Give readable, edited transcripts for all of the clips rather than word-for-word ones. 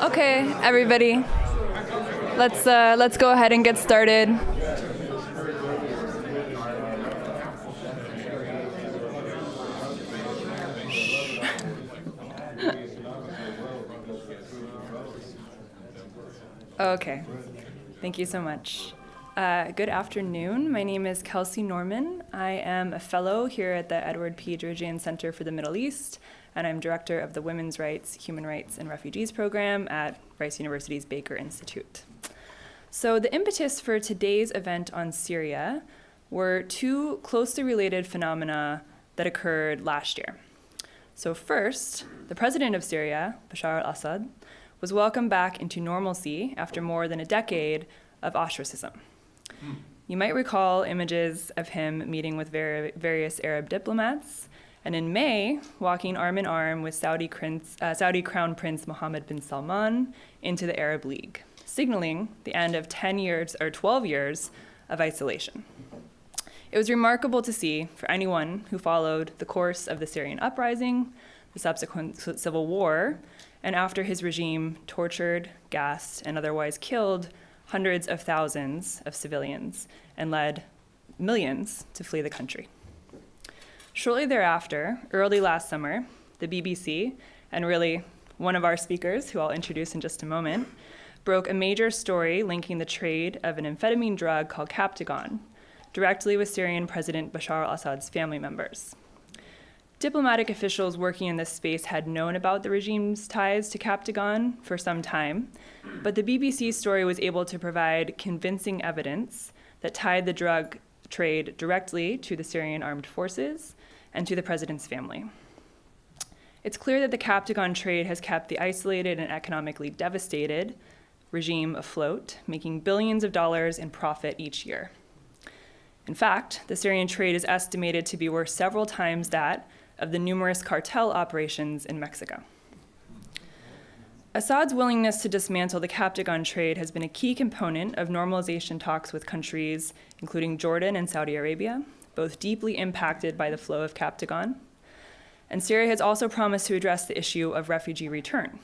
Okay, everybody, let's go ahead and get started. Okay, thank you so much. Good afternoon. My name is Kelsey Norman. I am a fellow here at the Edward P. Georgian Center for the Middle East, and I'm director of the Women's Rights, Human Rights, and Refugees program at Rice University's Baker Institute. So the impetus for today's event on Syria were two closely related phenomena that occurred last year. So first, the president of Syria, Bashar Assad, was welcomed back into normalcy after more than a decade of ostracism. You might recall images of him meeting with various Arab diplomats, and in May, walking arm in arm with Saudi Crown Prince Mohammed bin Salman into the Arab League, signaling the end of 12 years of isolation. It was remarkable to see for anyone who followed the course of the Syrian uprising, the subsequent civil war, and after his regime tortured, gassed, and otherwise killed hundreds of thousands of civilians and led millions to flee the country. Shortly thereafter, early last summer, the BBC, and really one of our speakers, who I'll introduce in just a moment, broke a major story linking the trade of an amphetamine drug called Captagon directly with Syrian President Bashar Assad's family members. Diplomatic officials working in this space had known about the regime's ties to Captagon for some time, but the BBC story was able to provide convincing evidence that tied the drug trade directly to the Syrian armed forces and to the president's family. It's clear that the Captagon trade has kept the isolated and economically devastated regime afloat, making billions of dollars in profit each year. In fact, the Syrian trade is estimated to be worth several times that of the numerous cartel operations in Mexico. Assad's willingness to dismantle the Captagon trade has been a key component of normalization talks with countries including Jordan and Saudi Arabia, both deeply impacted by the flow of Captagon. And Syria has also promised to address the issue of refugee return,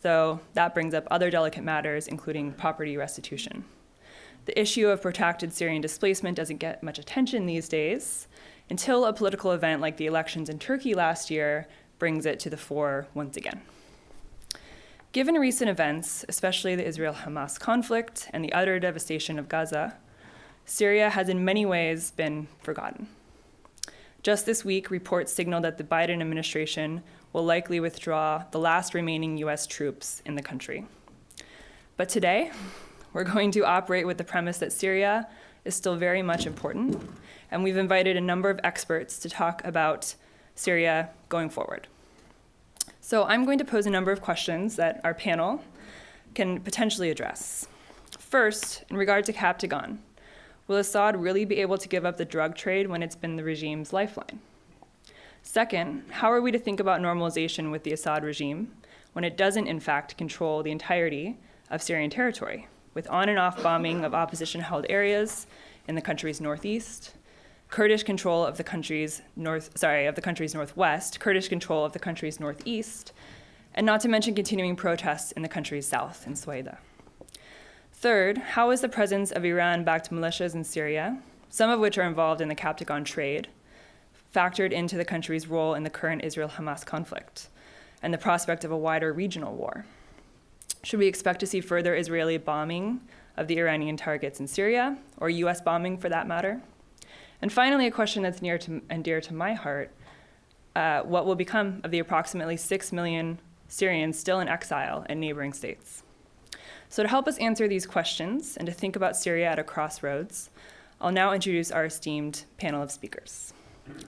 though that brings up other delicate matters, including property restitution. The issue of protracted Syrian displacement doesn't get much attention these days, until a political event like the elections in Turkey last year brings it to the fore once again. Given recent events, especially the Israel-Hamas conflict and the utter devastation of Gaza, Syria has in many ways been forgotten. Just this week, reports signal that the Biden administration will likely withdraw the last remaining US troops in the country. But today, we're going to operate with the premise that Syria is still very much important, and we've invited a number of experts to talk about Syria going forward. So I'm going to pose a number of questions that our panel can potentially address. First, in regard to Captagon, will Assad really be able to give up the drug trade when it's been the regime's lifeline? Second, how are we to think about normalization with the Assad regime when it doesn't, in fact, control the entirety of Syrian territory, with on and off bombing of opposition-held areas in the country's northeast, Kurdish control of the country's northwest, Kurdish control of the country's northeast, and not to mention continuing protests in the country's south, in Sueda. Third, how is the presence of Iran-backed militias in Syria, some of which are involved in the Captagon trade, factored into the country's role in the current Israel-Hamas conflict and the prospect of a wider regional war? Should we expect to see further Israeli bombing of the Iranian targets in Syria, or US bombing for that matter? And finally, a question that's near and dear to my heart, what will become of the approximately 6 million Syrians still in exile in neighboring states? So to help us answer these questions and to think about Syria at a crossroads, I'll now introduce our esteemed panel of speakers.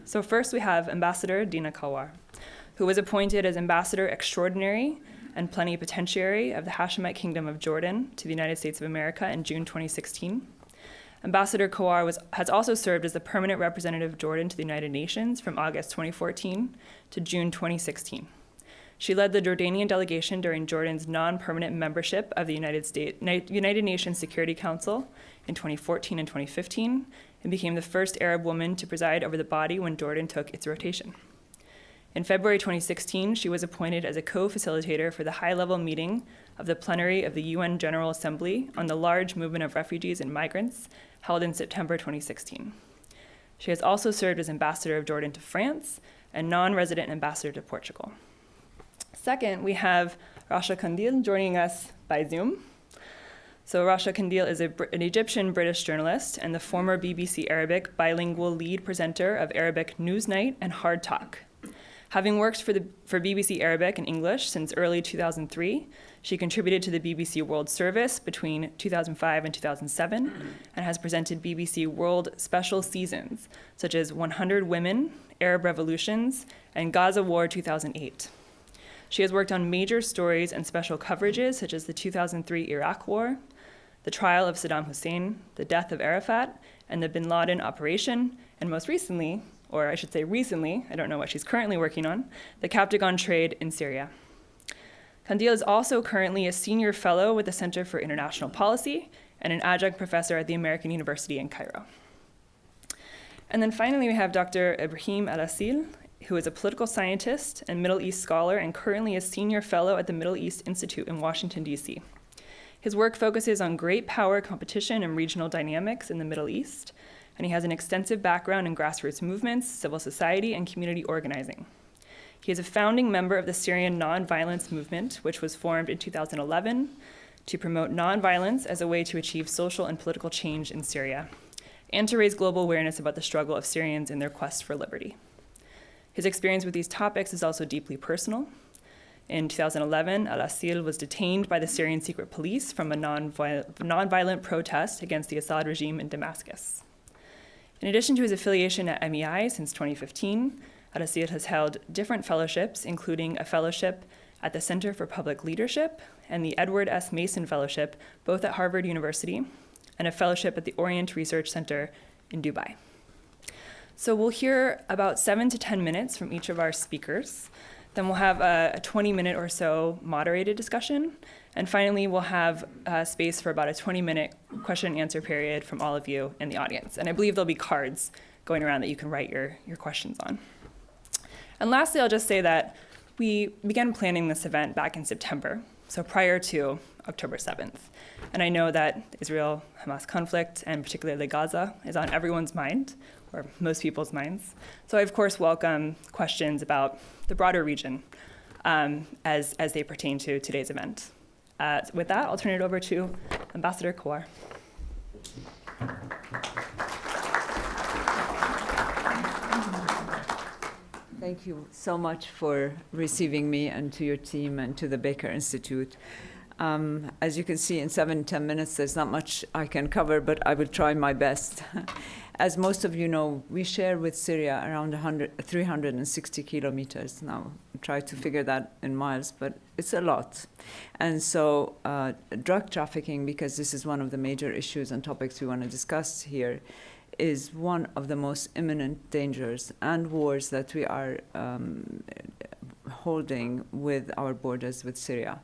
So first we have Ambassador Dina Kalwar, who was appointed as Ambassador Extraordinary and Plenipotentiary of the Hashemite Kingdom of Jordan to the United States of America in June 2016. Ambassador Kawar has also served as the permanent representative of Jordan to the United Nations from August 2014 to June 2016. She led the Jordanian delegation during Jordan's non-permanent membership of the United Nations Security Council in 2014 and 2015, and became the first Arab woman to preside over the body when Jordan took its rotation. In February 2016, she was appointed as a co-facilitator for the high-level meeting of the plenary of the UN General Assembly on the large movement of refugees and migrants held in September 2016. She has also served as ambassador of Jordan to France and non-resident ambassador to Portugal. Second, we have Rasha Kandil joining us by Zoom. So Rasha Kandil is an Egyptian-British journalist and the former BBC Arabic bilingual lead presenter of Arabic Newsnight and Hard Talk. Having worked for BBC Arabic and English since early 2003, she contributed to the BBC World Service between 2005 and 2007 and has presented BBC World special seasons, such as 100 Women, Arab Revolutions, and Gaza War 2008. She has worked on major stories and special coverages, such as the 2003 Iraq War, the trial of Saddam Hussein, the death of Arafat, and the bin Laden operation, and most recently, or I should say recently, I don't know what she's currently working on, the Captagon trade in Syria. Kandil is also currently a senior fellow with the Center for International Policy and an adjunct professor at the American University in Cairo. And then finally, we have Dr. Ibrahim Al-Asil, who is a political scientist and Middle East scholar and currently a senior fellow at the Middle East Institute in Washington, D.C. His work focuses on great power competition and regional dynamics in the Middle East, and he has an extensive background in grassroots movements, civil society, and community organizing. He is a founding member of the Syrian nonviolence movement, which was formed in 2011 to promote nonviolence as a way to achieve social and political change in Syria, and to raise global awareness about the struggle of Syrians in their quest for liberty. His experience with these topics is also deeply personal. In 2011, Al-Asil was detained by the Syrian secret police from a nonviolent protest against the Assad regime in Damascus. In addition to his affiliation at MEI since 2015, Al-Asil has held different fellowships, including a fellowship at the Center for Public Leadership and the Edward S. Mason Fellowship, both at Harvard University, and a fellowship at the Orient Research Center in Dubai. So we'll hear about 7 to 10 minutes from each of our speakers. Then we'll have a 20-minute or so moderated discussion. And finally, we'll have space for about a 20-minute question and answer period from all of you in the audience. And I believe there'll be cards going around that you can write your questions on. And lastly, I'll just say that we began planning this event back in September, so prior to October 7th. And I know that Israel-Hamas conflict, and particularly Gaza, is on everyone's mind, or most people's minds. So I, of course, welcome questions about the broader region as they pertain to today's event. With that, I'll turn it over to Ambassador Kowar. Thank you so much for receiving me, and to your team and to the Baker Institute. As you can see, in 7-10 minutes, there's not much I can cover, but I will try my best. As most of you know, we share with Syria around 360 kilometers now. Try to figure that in miles, but it's a lot. And so drug trafficking, because this is one of the major issues and topics we want to discuss here, is one of the most imminent dangers and wars that we are holding with our borders with Syria.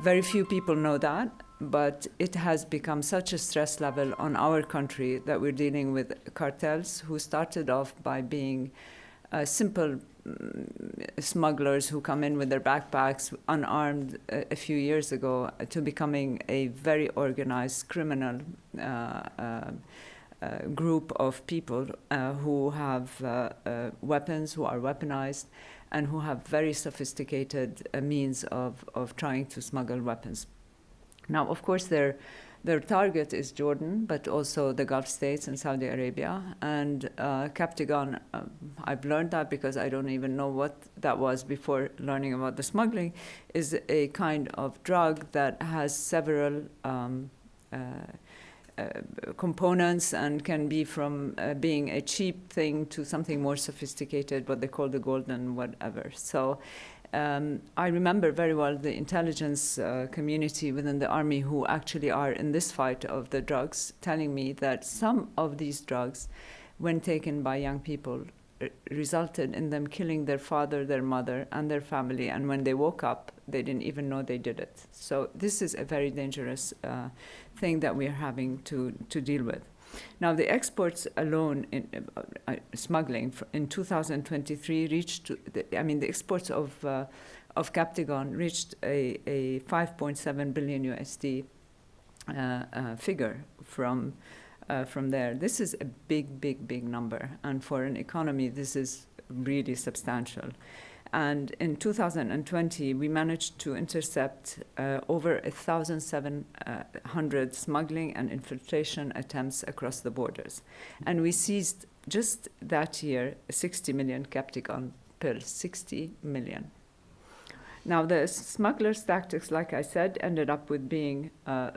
Very few people know that, but it has become such a stress level on our country that we're dealing with cartels who started off by being simple smugglers who come in with their backpacks unarmed a few years ago, to becoming a very organized criminal group of people who have weapons, who are weaponized, and who have very sophisticated means of trying to smuggle weapons. Now, of course, their target is Jordan, but also the Gulf states and Saudi Arabia. And Captagon, I've learned that because I don't even know what that was before learning about the smuggling, is a kind of drug that has several components and can be from being a cheap thing to something more sophisticated, what they call the golden whatever. So I remember very well the intelligence community within the army who actually are in this fight of the drugs telling me that some of these drugs, when taken by young people, resulted in them killing their father, their mother, and their family. And when they woke up, they didn't even know they did it. So this is a very dangerous thing that we are having to deal with. Now, the exports alone in smuggling in 2023 reached, the exports of of Captagon reached a 5.7 billion USD figure from there. This is a big number, and for an economy, this is really substantial. And in 2020, we managed to intercept over 1,700 smuggling and infiltration attempts across the borders. And we seized just that year 60 million Captagon pills, 60 million. Now, the smugglers' tactics, like I said, ended up with being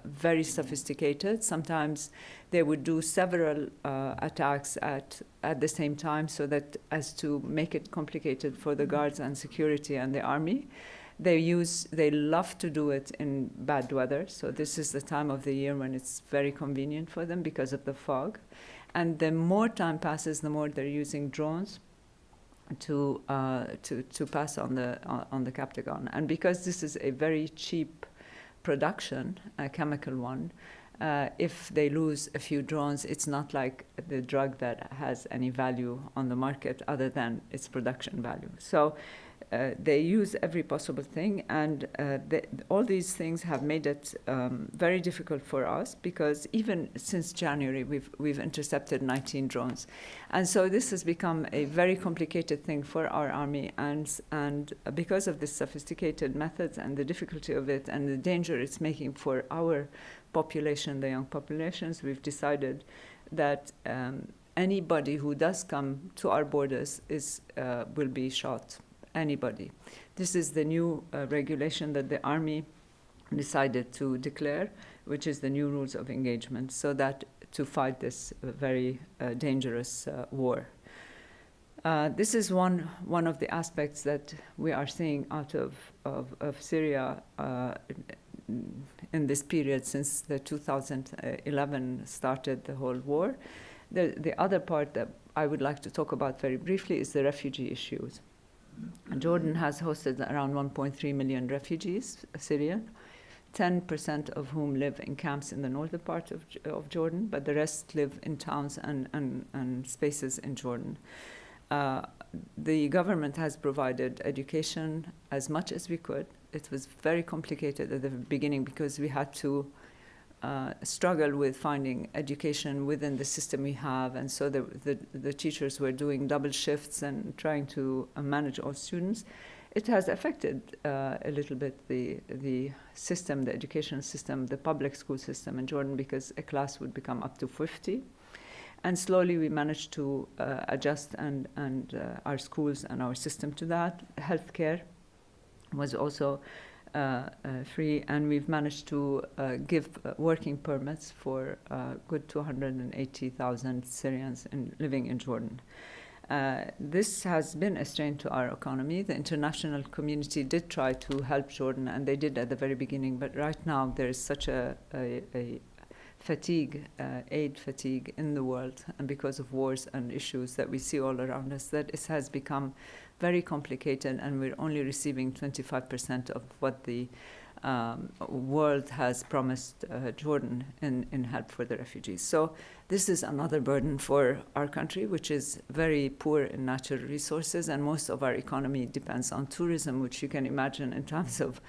very sophisticated. Sometimes they would do several attacks at the same time, so that as to make it complicated for the guards and security and the army. They love to do it in bad weather, so this is the time of the year when it's very convenient for them because of the fog. And the more time passes, the more they're using drones to pass on the Captagon. And because this is a very cheap production, a chemical one, if they lose a few drones, it's not like the drug that has any value on the market other than its production value. So they use every possible thing, and all these things have made it very difficult for us, because even since January we've intercepted 19 drones, and so this has become a very complicated thing for our army, and because of the sophisticated methods and the difficulty of it and the danger it's making for our population, the young populations, we've decided that anybody who does come to our borders will be shot. Anybody. This is the new regulation that the army decided to declare, which is the new rules of engagement, so that to fight this very dangerous war. This is one of the aspects that we are seeing out of Syria in this period since the 2011 started the whole war. The other part that I would like to talk about very briefly is the refugee issues. Jordan has hosted around 1.3 million refugees, Syrian, 10% of whom live in camps in the northern part of Jordan, but the rest live in towns and spaces in Jordan. The government has provided education as much as we could. It was very complicated at the beginning because we had to struggle with finding education within the system we have, and so the teachers were doing double shifts and trying to manage all students. It has affected a little bit the system, the education system, the public school system in Jordan, because a class would become up to 50. And slowly we managed to adjust and our schools and our system to that. Healthcare was also free, and we've managed to give working permits for good 280,000 Syrians living in Jordan. This has been a strain to our economy. The international community did try to help Jordan, and they did at the very beginning, but right now there is such a fatigue, aid fatigue in the world, and because of wars and issues that we see all around us, that it has become very complicated, and we're only receiving 25% of what the world has promised Jordan in help for the refugees. So this is another burden for our country, which is very poor in natural resources, and most of our economy depends on tourism, which you can imagine in terms of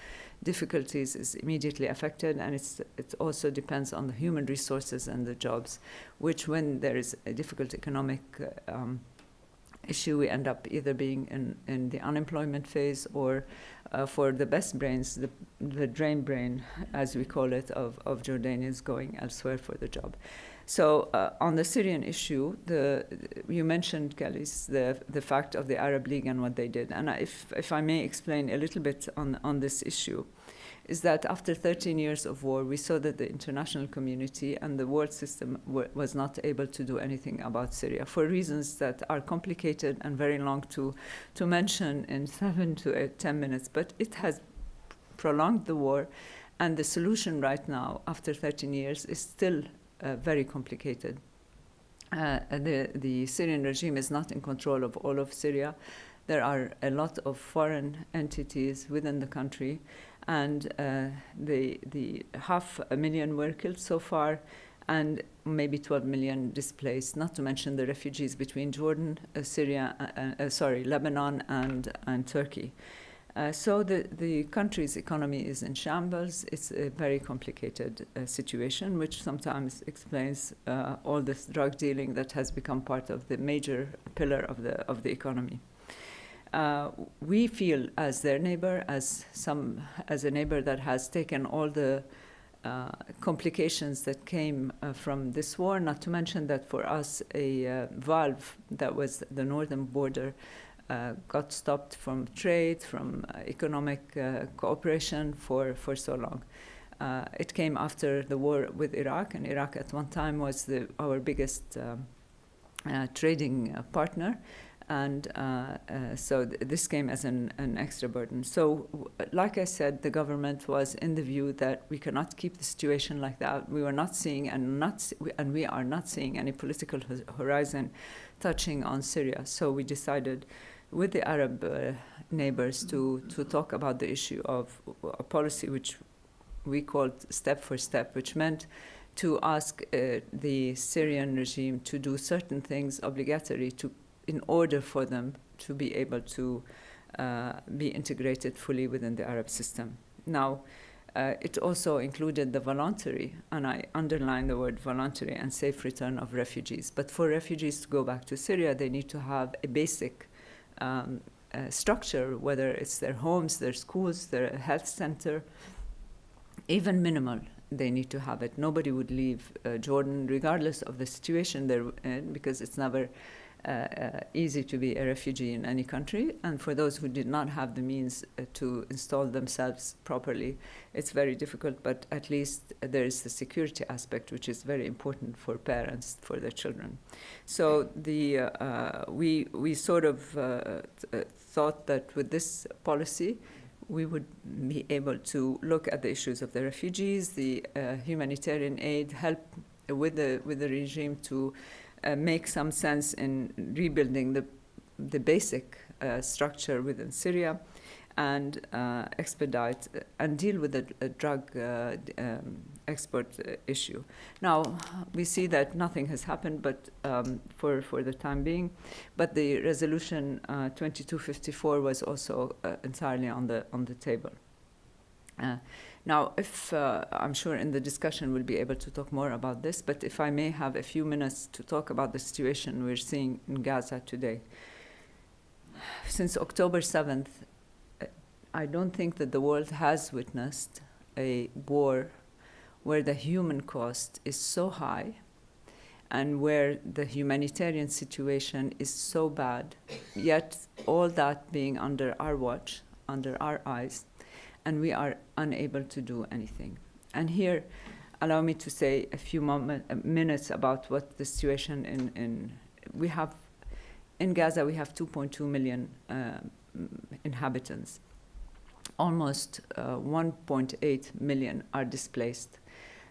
difficulties is immediately affected, and it also depends on the human resources and the jobs, which when there is a difficult economic issue, we end up either being in the unemployment phase or for the best brains, the drain brain, as we call it, of Jordanians going elsewhere for the job. So on the Syrian issue, you mentioned, Kelly, the fact of the Arab League and what they did. And if I may explain a little bit on this issue, is that after 13 years of war, we saw that the international community and the world system was not able to do anything about Syria for reasons that are complicated and very long to mention in 7 to 10 minutes. But it has prolonged the war, and the solution right now, after 13 years, is still very complicated. The Syrian regime is not in control of all of Syria. There are a lot of foreign entities within the country, and the 500,000 were killed so far, and maybe 12 million displaced, not to mention the refugees between Jordan, Lebanon, and Turkey. So the country's economy is in shambles. It's a very complicated situation, which sometimes explains all this drug dealing that has become part of the major pillar of the economy. We feel, as their neighbor, as a neighbor that has taken all the complications that came from this war, not to mention that for us a valve that was the northern border got stopped from trade, from economic cooperation for so long. It came after the war with Iraq, and Iraq at one time was our biggest trading partner. And so this came as an extra burden. So, like I said, the government was in the view that we cannot keep the situation like that. We were not seeing and we are not seeing any political horizon touching on Syria. So we decided with the Arab neighbors to talk about the issue of a policy which we called step for step, which meant to ask the Syrian regime to do certain things obligatory in order for them to be able to be integrated fully within the Arab system. Now, it also included the voluntary, and I underline the word voluntary, and safe return of refugees. But for refugees to go back to Syria, they need to have a basic structure, whether it's their homes, their schools, their health center, even minimal. They need to have it. Nobody would leave Jordan, regardless of the situation they're in, because it's never easy to be a refugee in any country. And for those who did not have the means to install themselves properly, it's very difficult, but at least there is the security aspect, which is very important for parents, for their children. So we sort of thought that with this policy, we would be able to look at the issues of the refugees, the humanitarian aid, help with the regime to make some sense in rebuilding the basic structure within Syria, and expedite and deal with the drug export issue. Now, we see that nothing has happened, but for the time being. But the resolution 2254 was also entirely on the table. Now, if I'm sure in the discussion we'll be able to talk more about this, but if I may have a few minutes to talk about the situation we're seeing in Gaza today. Since October 7th, I don't think that the world has witnessed a war where the human cost is so high and where the humanitarian situation is so bad, yet all that being under our watch, under our eyes, and we are unable to do anything. And here, allow me to say a few minutes about what the situation we have. In Gaza, we have 2.2 million inhabitants. Almost 1.8 million are displaced.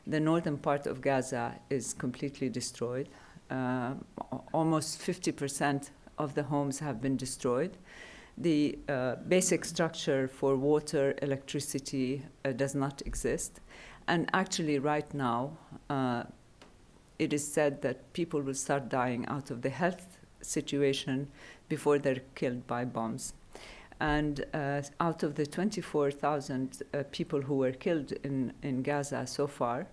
The northern part of Gaza is completely destroyed. Almost 50% of the homes have been destroyed. The basic structure for water, electricity does not exist. And actually right now, it is said that people will start dying out of the health situation before they're killed by bombs. And out of the 24,000 people who were killed in Gaza so far,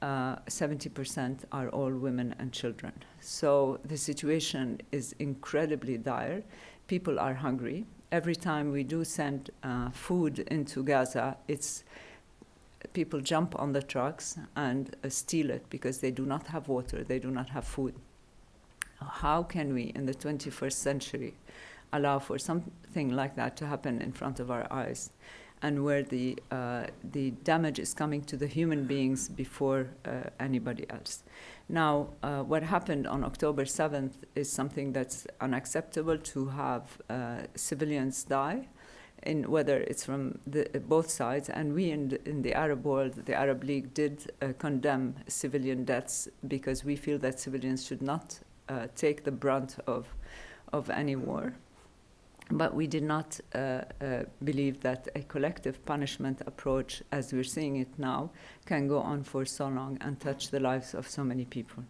70% are all women and children. So the situation is incredibly dire. People are hungry. Every time we do send food into Gaza, people jump on the trucks and steal it because they do not have water, they do not have food. How can we, in the 21st century, allow for something like that to happen in front of our eyes, and where the damage is coming to the human beings before anybody else? Now, what happened on October 7th is something that's unacceptable, to have civilians die, whether it's from both sides. And we in the Arab world, the Arab League, did condemn civilian deaths, because we feel that civilians should not take the brunt of any war. But we did not believe that a collective punishment approach, as we're seeing it now, can go on for so long and touch the lives of so many people.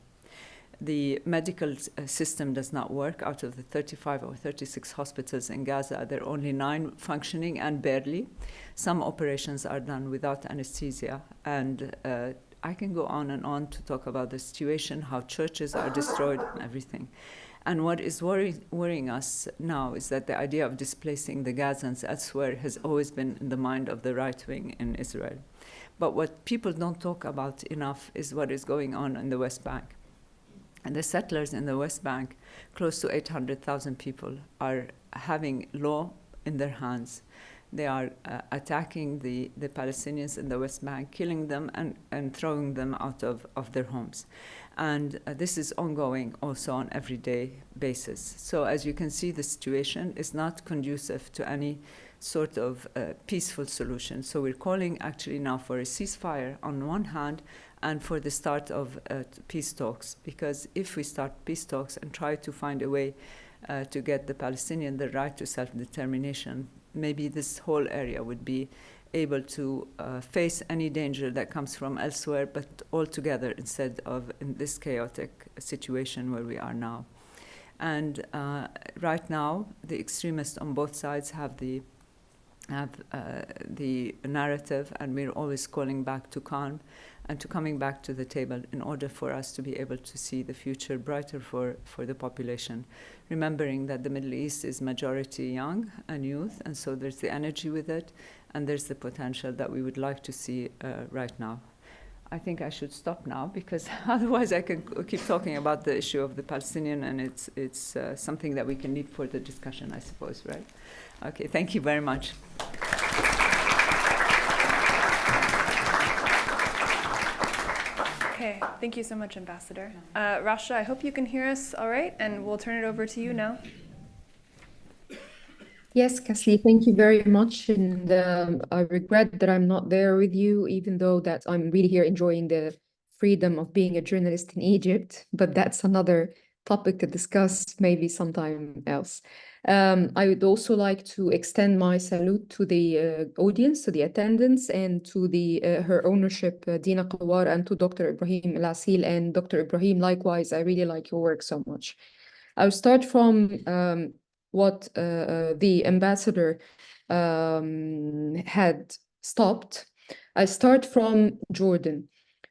the medical system does not work. Out of the 35 or 36 hospitals in Gaza, there are only 9 functioning, and barely. Some operations are done without anesthesia. And I can go on and on to talk about the situation, how churches are destroyed and everything. And what is worrying us now is that the idea of displacing the Gazans elsewhere has always been in the mind of the right wing in Israel. But what people don't talk about enough is what is going on in the West Bank. And the settlers in the West Bank, close to 800,000 people, are having law in their hands. They are attacking the Palestinians in the West Bank, killing them and throwing them out of their homes. And this is ongoing also on everyday basis. So as you can see, the situation is not conducive to any sort of peaceful solution. So we're calling actually now for a ceasefire on one hand and for the start of peace talks. Because if we start peace talks and try to find a way to get the Palestinian the right to self-determination, maybe this whole area would be able to face any danger that comes from elsewhere, but all together instead of in this chaotic situation where we are now. And right now, the extremists on both sides have the narrative, and we're always calling back to calm and to coming back to the table in order for us to be able to see the future brighter for the population, remembering that the Middle East is majority young and youth, and so there's the energy with it, and there's the potential that we would like to see right now. I think I should stop now, because otherwise I can keep talking about the issue of the Palestinian, and it's something that we can leave for the discussion, I suppose, right? Okay, thank you very much. Okay, thank you so much, Ambassador. Rasha, I hope you can hear us all right, and we'll turn it over to you now. Yes, Cassie, thank you very much. And I regret that I'm not there with you, even though that I'm really here enjoying the freedom of being a journalist in Egypt. But that's another topic to discuss maybe sometime else. I would also like to extend my salute to the audience, to the attendants, and to the her ownership, Dina Kawar, and to Dr. Ibrahim El-Asil. And Dr. Ibrahim, likewise, I really like your work so much. I'll start from what the ambassador had stopped. I start from Jordan.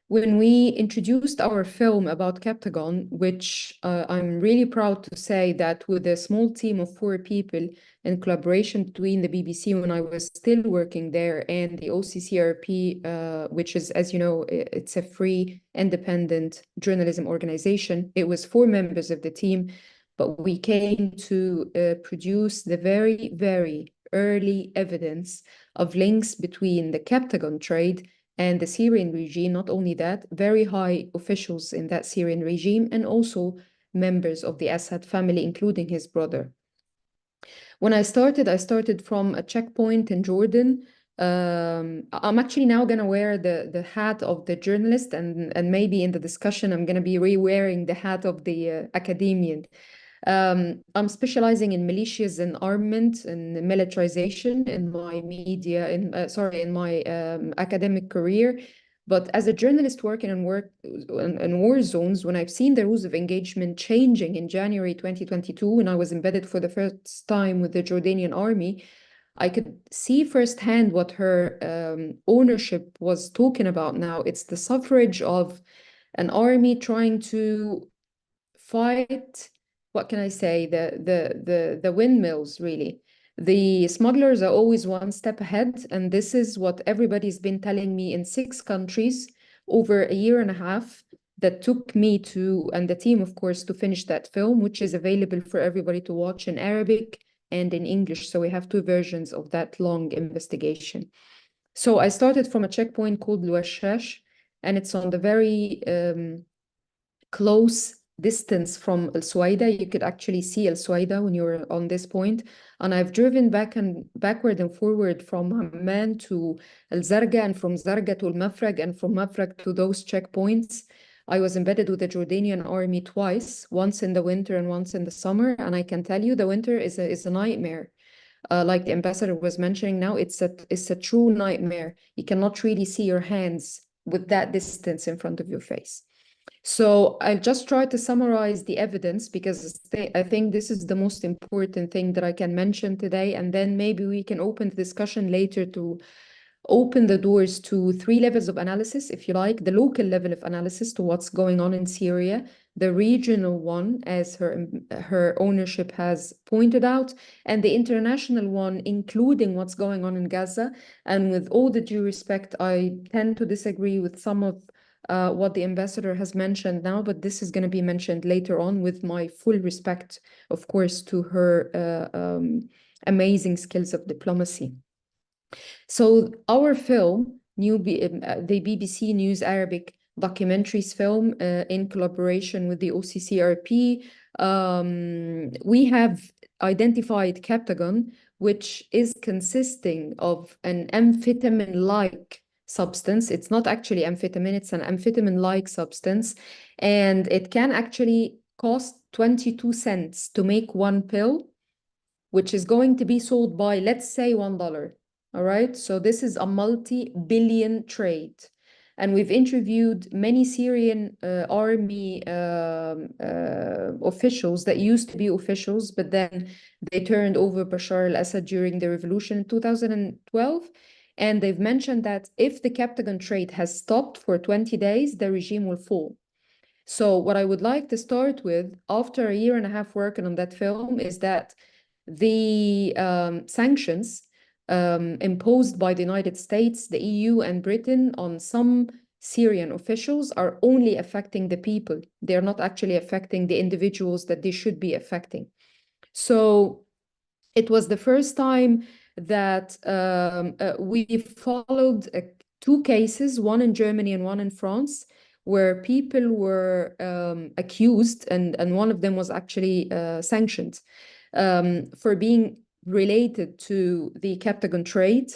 When we introduced our film about Captagon, which I'm really proud to say that with a small team of 4 people in collaboration between the BBC when I was still working there and the OCCRP, which is, as you know, it's a free, independent journalism organization. It was 4 members of the team, but we came to produce the very, very early evidence of links between the Captagon trade and the Syrian regime. Not only that, very high officials in that Syrian regime and also members of the Assad family, including his brother. When I started from a checkpoint in Jordan. I'm actually now going to wear the hat of the journalist, and maybe in the discussion, I'm going to be re-wearing the hat of the academician. I'm specializing in militias and armament and militarization in my in my academic career. But as a journalist working in war zones, when I've seen the rules of engagement changing in January 2022, when I was embedded for the first time with the Jordanian army, I could see firsthand what her ownership was talking about now. It's the suffrage of an army trying to fight, what can I say, the windmills, really. The smugglers are always one step ahead, and this is what everybody's been telling me in 6 countries over a year and a half that took me to, and the team, of course, to finish that film, which is available for everybody to watch in Arabic and in English. So we have 2 versions of that long investigation. So I started from a checkpoint called Luashash, and it's on the very close distance from El Suwaida. You could actually see El Suwaida when you're on this point. And I've driven backward and forward from Amman to El Zarqa, and from Zarqa to El Mafraq, and from Mafraq to those checkpoints. I was embedded with the Jordanian army twice, once in the winter and once in the summer. And I can tell you the winter is a nightmare. Like the ambassador was mentioning now, it's a true nightmare. You cannot really see your hands with that distance in front of your face. So I'll just try to summarize the evidence because I think this is the most important thing that I can mention today. And then maybe we can open the discussion later to open the doors to three levels of analysis, if you like, the local level of analysis to what's going on in Syria, the regional one, as her ownership has pointed out, and the international one, including what's going on in Gaza. And with all the due respect, I tend to disagree with some of what the ambassador has mentioned now, but this is going to be mentioned later on with my full respect, of course, to her amazing skills of diplomacy. So our film, the BBC News Arabic documentaries film in collaboration with the OCCRP, we have identified Captagon, which is consisting of an amphetamine-like substance. It's not actually amphetamine, it's an amphetamine-like substance. And it can actually cost 22 cents to make one pill, which is going to be sold by, let's say, $1. All right, so this is a multi-billion trade. And we've interviewed many Syrian army officials that used to be officials, but then they turned over Bashar al-Assad during the revolution in 2012. And they've mentioned that if the Captagon trade has stopped for 20 days, the regime will fall. So what I would like to start with, after a year and a half working on that film, is that the sanctions imposed by the United States, the EU, and Britain on some Syrian officials are only affecting the people. They're not actually affecting the individuals that they should be affecting. So it was the first time that we followed two cases, one in Germany and one in France, where people were accused, and one of them was actually sanctioned for being related to the Captagon trade.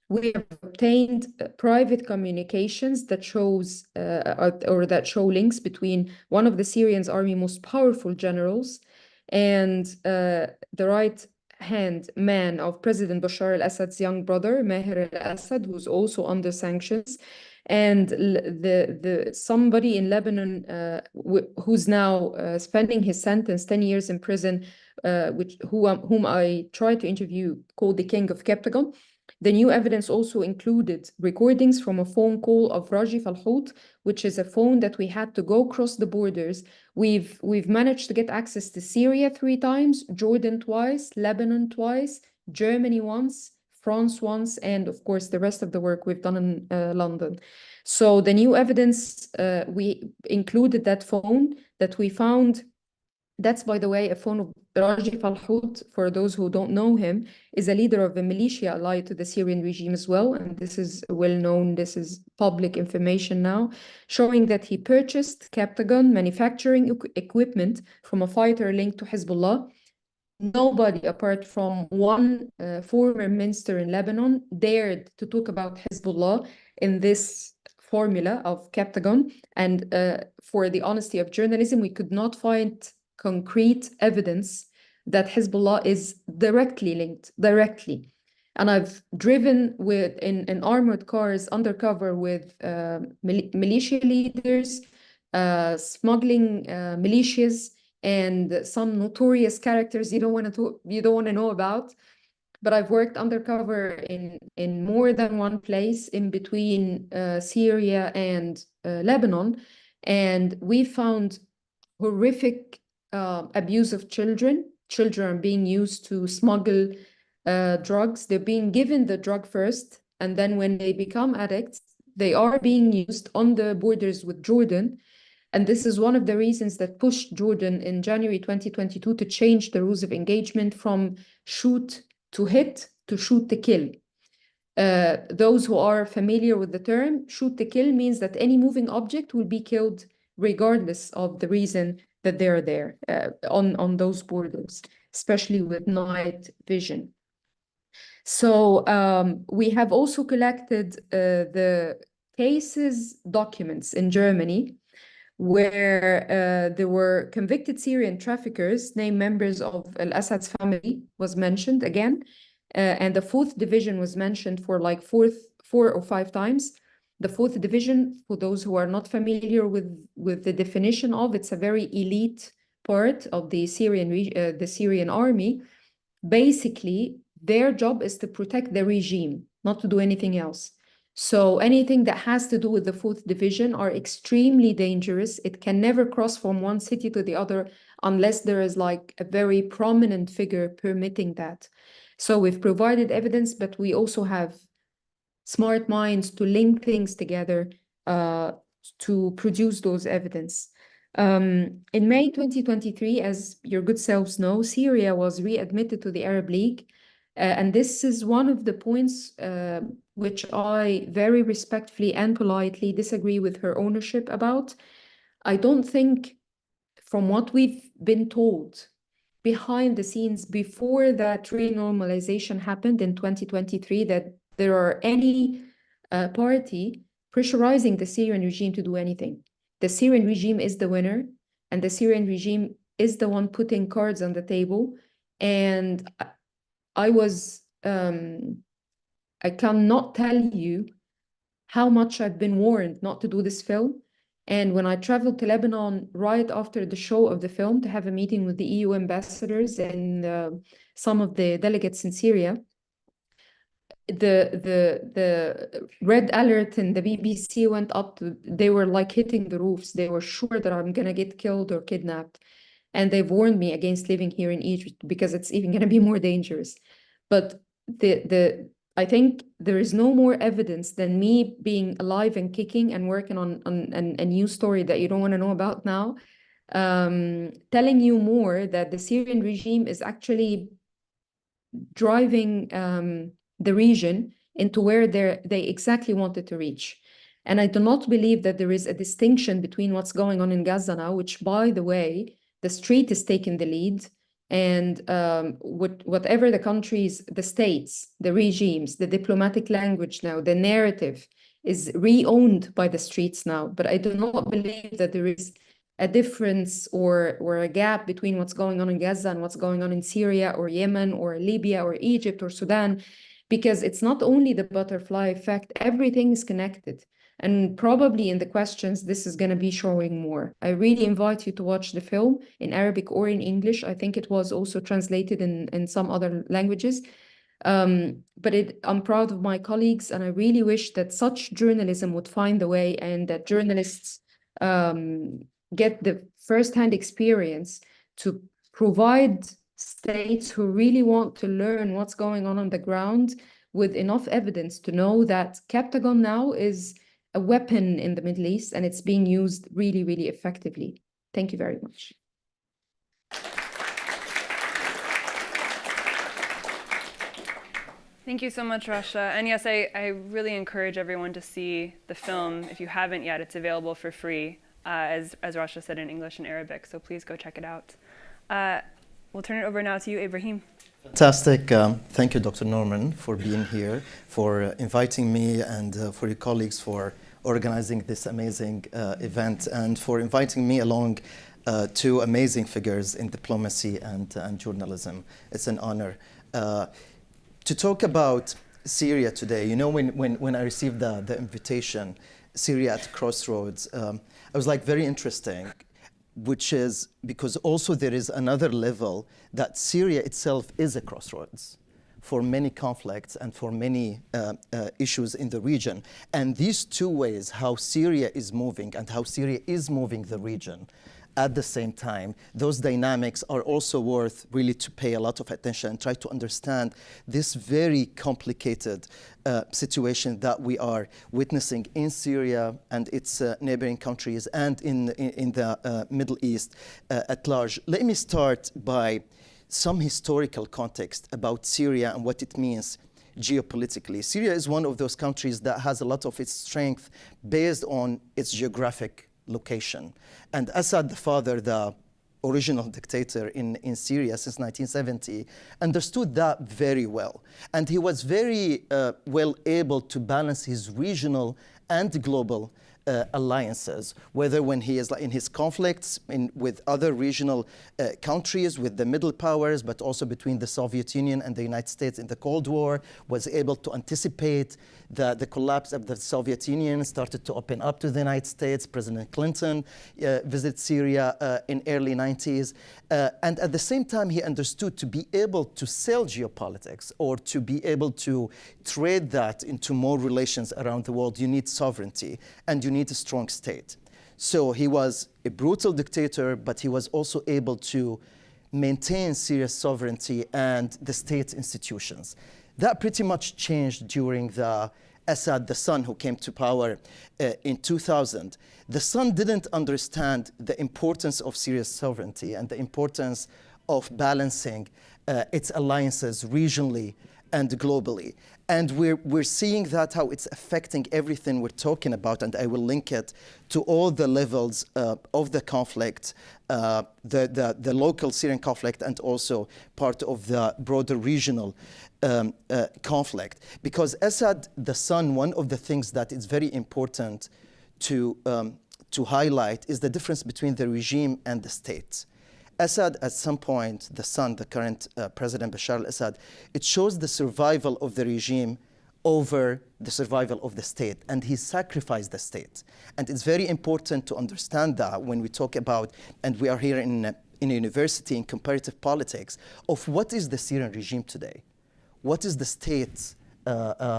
We have obtained private communications that shows or that show links between one of the Syrian army most powerful generals and the right-hand man of President Bashar al-Assad's young brother, Maher al-Assad, who's also under sanctions, and somebody in Lebanon who's now spending his sentence 10 years in prison, whom I tried to interview, called the King of Captagon. The new evidence also included recordings from a phone call of Rajif al-Hout, which is a phone that we had to go across the borders. We've managed to get access to Syria 3 times, Jordan twice, Lebanon twice, Germany once, France once, and of course the rest of the work we've done in London. So the new evidence, we included that phone that we found. That's, by the way, a phone of Rajif al-Hout, for those who don't know him, is a leader of a militia allied to the Syrian regime as well. And this is well known, this is public information now, showing that he purchased Captagon manufacturing equipment from a fighter linked to Hezbollah. Nobody, apart from one former minister in Lebanon, dared to talk about Hezbollah in this formula of Captagon. And for the honesty of journalism, we could not find concrete evidence that Hezbollah is directly linked, And I've driven in armored cars undercover with militia leaders, smuggling militias, and some notorious characters you don't want to know about. But I've worked undercover in more than one place in between Syria and Lebanon, and we found horrific abuse of children. Children are being used to smuggle drugs. They're being given the drug first, and then when they become addicts, they are being used on the borders with Jordan. And this is one of the reasons that pushed Jordan in January 2022 to change the rules of engagement from shoot to hit to shoot to kill. Those who are familiar with the term, shoot to kill means that any moving object will be killed regardless of the reason that they're there on those borders, especially with night vision. So we have also collected the cases documents in Germany where there were convicted Syrian traffickers named members of al-Assad's family was mentioned again, and the 4th division was mentioned for like 4 or 5 times. The 4th Division, for those who are not familiar with the definition of, it's a very elite part of the Syrian army. Basically, their job is to protect the regime, not to do anything else. So anything that has to do with the 4th Division are extremely dangerous. It can never cross from one city to the other unless there is like a very prominent figure permitting that. So we've provided evidence, but we also have smart minds to link things together to produce those evidence. In May 2023, as your good selves know, Syria was readmitted to the Arab League. And this is one of the points which I very respectfully and politely disagree with her ownership about. I don't think, from what we've been told behind the scenes before that renormalization happened in 2023, that there are any party pressurizing the Syrian regime to do anything. The Syrian regime is the winner, and the Syrian regime is the one putting cards on the table. And I cannot tell you how much I've been warned not to do this film. And when I traveled to Lebanon right after the show of the film to have a meeting with the EU ambassadors and some of the delegates in Syria, the red alert in the BBC went up. They were like hitting the roofs. They were sure that I'm gonna get killed or kidnapped. And they've warned me against living here in Egypt because it's even gonna be more dangerous. But I think there is no more evidence than me being alive and kicking and working on a new story that you don't want to know about now, telling you more that the Syrian regime is actually driving the region into where they exactly wanted to reach. And I do not believe that there is a distinction between what's going on in Gaza now, which, by the way, the street is taking the lead. And whatever the countries, the states, the regimes, the diplomatic language now, the narrative is re-owned by the streets now. But I do not believe that there is a difference or a gap between what's going on in Gaza and what's going on in Syria or Yemen or Libya or Egypt or Sudan, because it's not only the butterfly effect, everything is connected. And probably in the questions, this is going to be showing more. I really invite you to watch the film in Arabic or in English. I think it was also translated in some other languages. But I'm proud of my colleagues, and I really wish that such journalism would find the way, and that journalists get the first-hand experience to provide states who really want to learn what's going on the ground with enough evidence to know that Captagon now is a weapon in the Middle East, and it's being used really, really effectively. Thank you very much. Thank you so much, Rasha. And yes, I really encourage everyone to see the film. If you haven't yet, it's available for free, as Rasha said, in English and Arabic. So please go check it out. We'll turn it over now to you, Ibrahim. Fantastic. Thank you, Dr. Norman, for being here, for inviting me, and for your colleagues for organizing this amazing event, and for inviting me along two amazing figures in diplomacy and journalism. It's an honor. To talk about Syria today, you know, when I received the invitation, Syria at Crossroads, I was like, very interesting, which is because also there is another level that Syria itself is a crossroads for many conflicts and for many issues in the region. And these two ways, how Syria is moving and how Syria is moving the region at the same time, those dynamics are also worth really to pay a lot of attention and try to understand this very complicated situation that we are witnessing in Syria and its neighboring countries and in the Middle East at large. Let me start by some historical context about Syria and what it means geopolitically. Syria is one of those countries that has a lot of its strength based on its geographic location. And Assad, the father, the original dictator in Syria since 1970, understood that very well. And he was very well able to balance his regional and global alliances, whether when he is in his conflicts with other regional countries, with the middle powers, but also between the Soviet Union and the United States in the Cold War, was able to anticipate the collapse of the Soviet Union, started to open up to the United States. President Clinton visited Syria in early 90s. And at the same time, he understood to be able to sell geopolitics or to be able to trade that into more relations around the world, you need sovereignty and you need a strong state. So he was a brutal dictator, but he was also able to maintain Syria's sovereignty and the state's institutions. That pretty much changed during the Assad, the son who came to power in 2000. The son didn't understand the importance of Syria's sovereignty and the importance of balancing its alliances regionally and globally. And we're seeing that how it's affecting everything we're talking about, and I will link it to all the levels of the conflict, the local Syrian conflict, and also part of the broader regional conflict. Because Assad, the son, one of the things that is very important to highlight is the difference between the regime and the state. Assad, at some point, the son, the current President Bashar al-Assad, it shows the survival of the regime over the survival of the state, and he sacrificed the state. And it's very important to understand that when we talk about, and we are here in a university in comparative politics, of what is the Syrian regime today? What is the state's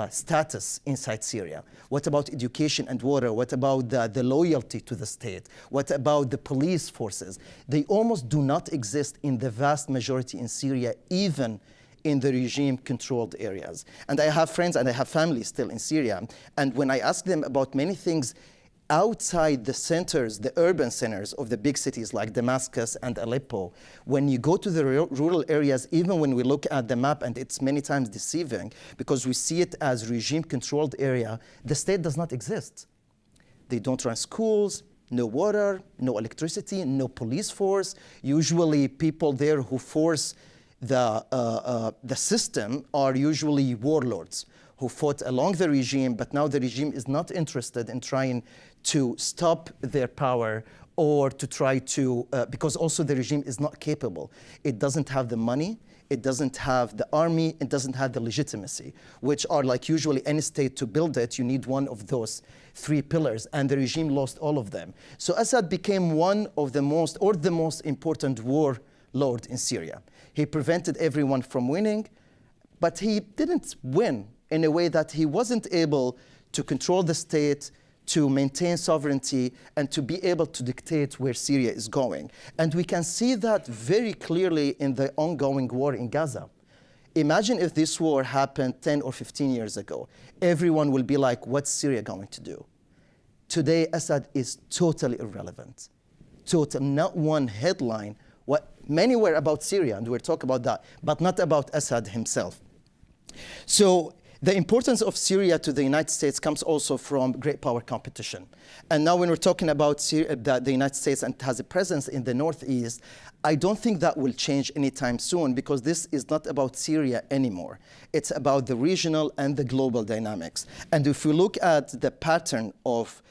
status inside Syria? What about education and water? What about the loyalty to the state? What about the police forces? They almost do not exist in the vast majority in Syria, even in the regime-controlled areas. And I have friends and I have family still in Syria. And when I ask them about many things outside the centers, the urban centers of the big cities like Damascus and Aleppo, when you go to the rural areas, even when we look at the map, and it's many times deceiving because we see it as regime-controlled area, the state does not exist. They don't run schools, no water, no electricity, no police force. Usually people there who force the system are usually warlords who fought along the regime, but now the regime is not interested in trying to stop their power or to try to, because also the regime is not capable. It doesn't have the money, it doesn't have the army, it doesn't have the legitimacy, which are like usually any state to build it, you need one of those three pillars, and the regime lost all of them. So Assad became one of the most, or the most important warlord in Syria. He prevented everyone from winning, but he didn't win in a way that he wasn't able to control the state, to maintain sovereignty, and to be able to dictate where Syria is going. And we can see that very clearly in the ongoing war in Gaza. Imagine if this war happened 10 or 15 years ago. Everyone will be like, what's Syria going to do? Today, Assad is totally irrelevant. Not one headline. Many were about Syria, and we'll talk about that, but not about Assad himself. So the importance of Syria to the United States comes also from great power competition. And now when we're talking about Syria, that the United States has a presence in the Northeast, I don't think that will change anytime soon, because this is not about Syria anymore. It's about the regional and the global dynamics. And if we look at the pattern of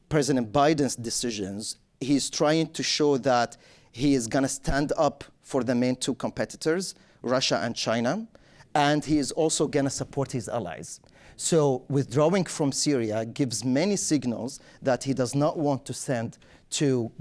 President Biden's decisions, he's trying to show that he is going to stand up for the main two competitors, Russia and China, and he is also going to support his allies. So withdrawing from Syria gives many signals that he does not want to send to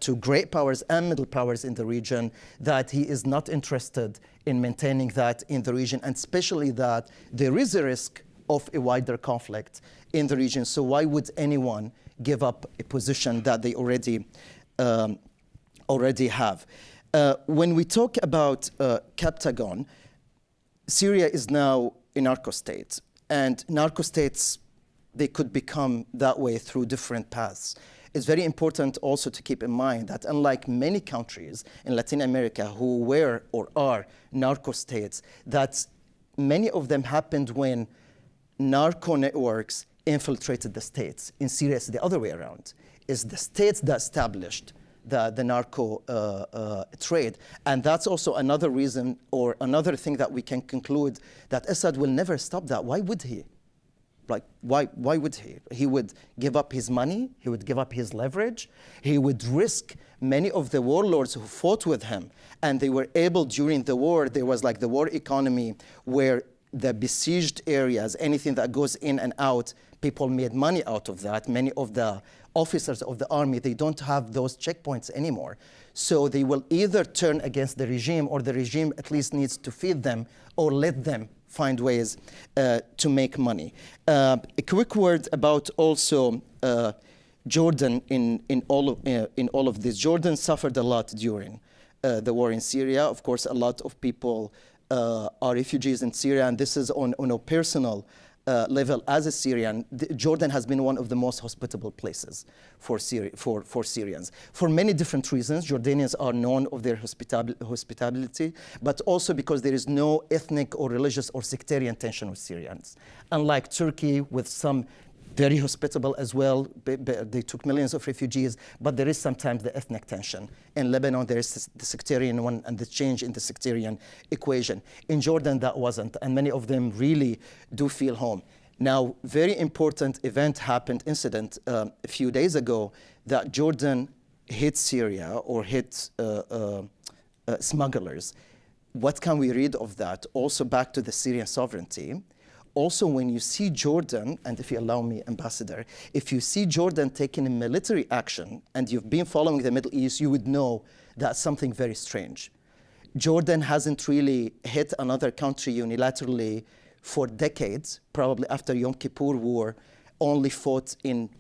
to great powers and middle powers in the region, that he is not interested in maintaining that in the region, and especially that there is a risk of a wider conflict in the region. So why would anyone give up a position that they already have? When we talk about Captagon, Syria is now a narco-state, and narco-states, they could become that way through different paths. It's very important also to keep in mind that unlike many countries in Latin America who were or are narco-states, that many of them happened when narco networks infiltrated the states. In Syria, it's the other way around. It's the states that established the narco trade. And that's also another reason or another thing that we can conclude that Assad will never stop that. Why would he? Like, why would he? He would give up his money, he would give up his leverage, he would risk many of the warlords who fought with him. And they were able, during the war, there was like the war economy where the besieged areas, anything that goes in and out, people made money out of that. Many of the officers of the army, they don't have those checkpoints anymore. So they will either turn against the regime, or the regime at least needs to feed them or let them find ways to make money. A quick word about also Jordan in all of this. Jordan suffered a lot during the war in Syria. Of course, a lot of people are refugees in Syria, and this is on a personal level. As a Syrian, Jordan has been one of the most hospitable places for Syrians. For many different reasons, Jordanians are known of their hospitality, but also because there is no ethnic or religious or sectarian tension with Syrians. Unlike Turkey, with some very hospitable as well. They took millions of refugees, but there is sometimes the ethnic tension. In Lebanon, there is the sectarian one and the change in the sectarian equation. In Jordan, that wasn't, and many of them really do feel home. Now, very important incident a few days ago, that Jordan hit Syria or hit smugglers. What can we read of that? Also back to the Syrian sovereignty. Also, when you see Jordan, and if you allow me, Ambassador, if you see Jordan taking a military action, and you've been following the Middle East, you would know that's something very strange. Jordan hasn't really hit another country unilaterally for decades, probably after Yom Kippur War, only fought in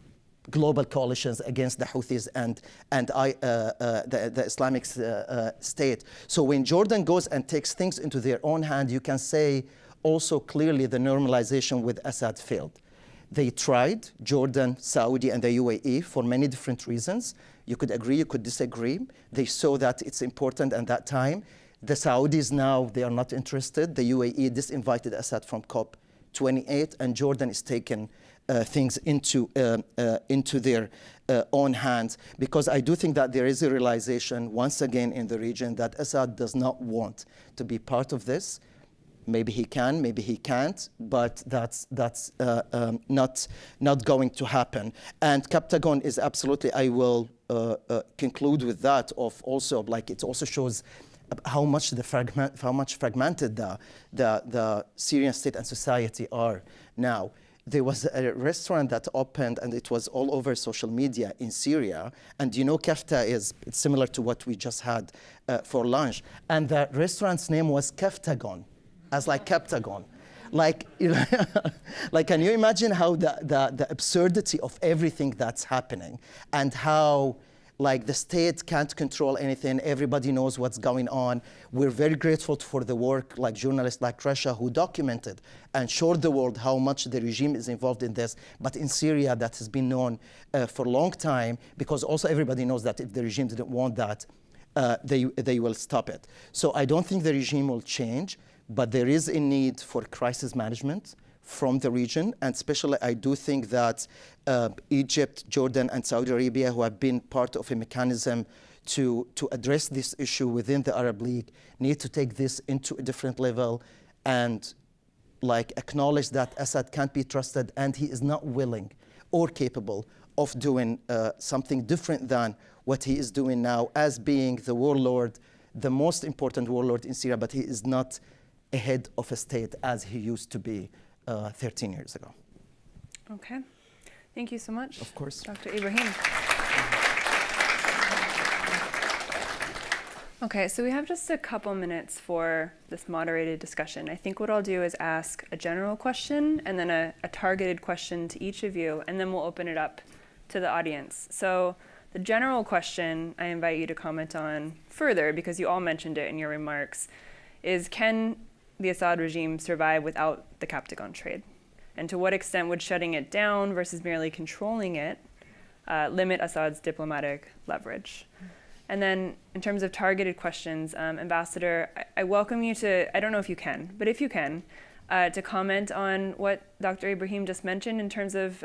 global coalitions against the Houthis and the Islamic State. So when Jordan goes and takes things into their own hand, you can say also clearly the normalization with Assad failed. They tried, Jordan, Saudi, and the UAE, for many different reasons. You could agree, you could disagree. They saw that it's important at that time. The Saudis now, they are not interested. The UAE disinvited Assad from COP28, and Jordan is taking things into their own hands, because I do think that there is a realization once again in the region that Assad does not want to be part of this. Maybe he can, maybe he can't, but that's not going to happen. And Captagon is absolutely, I will conclude with that, of also, like, it also shows how much fragmented the Syrian state and society are now. There was a restaurant that opened, and it was all over social media in Syria. And you know, kefta it's similar to what we just had for lunch. And the restaurant's name was Captagon, as like Captagon. Like, like, can you imagine how the absurdity of everything that's happening, and how, like, the state can't control anything, everybody knows what's going on. We're very grateful for the work, like journalists like Russia, who documented and showed the world how much the regime is involved in this. But in Syria, that has been known for a long time, because also everybody knows that if the regime didn't want that, they will stop it. So I don't think the regime will change, but there is a need for crisis management from the region, and especially I do think that Egypt, Jordan, and Saudi Arabia, who have been part of a mechanism to address this issue within the Arab League, need to take this into a different level and, like, acknowledge that Assad can't be trusted, and he is not willing or capable of doing something different than what he is doing now, as being the warlord, the most important warlord in Syria, but he is not a head of a state as he used to be 13 years ago. Okay. Thank you so much. Of course. Dr. Ibrahim. Okay, so we have just a couple minutes for this moderated discussion. I think what I'll do is ask a general question and then a targeted question to each of you, and then we'll open it up to the audience. So the general question I invite you to comment on further, because you all mentioned it in your remarks, is, can the Assad regime survive without the Captagon trade? And to what extent would shutting it down versus merely controlling it limit Assad's diplomatic leverage? And then in terms of targeted questions, Ambassador, I welcome you to, I don't know if you can, but if you can, to comment on what Dr. Ibrahim just mentioned in terms of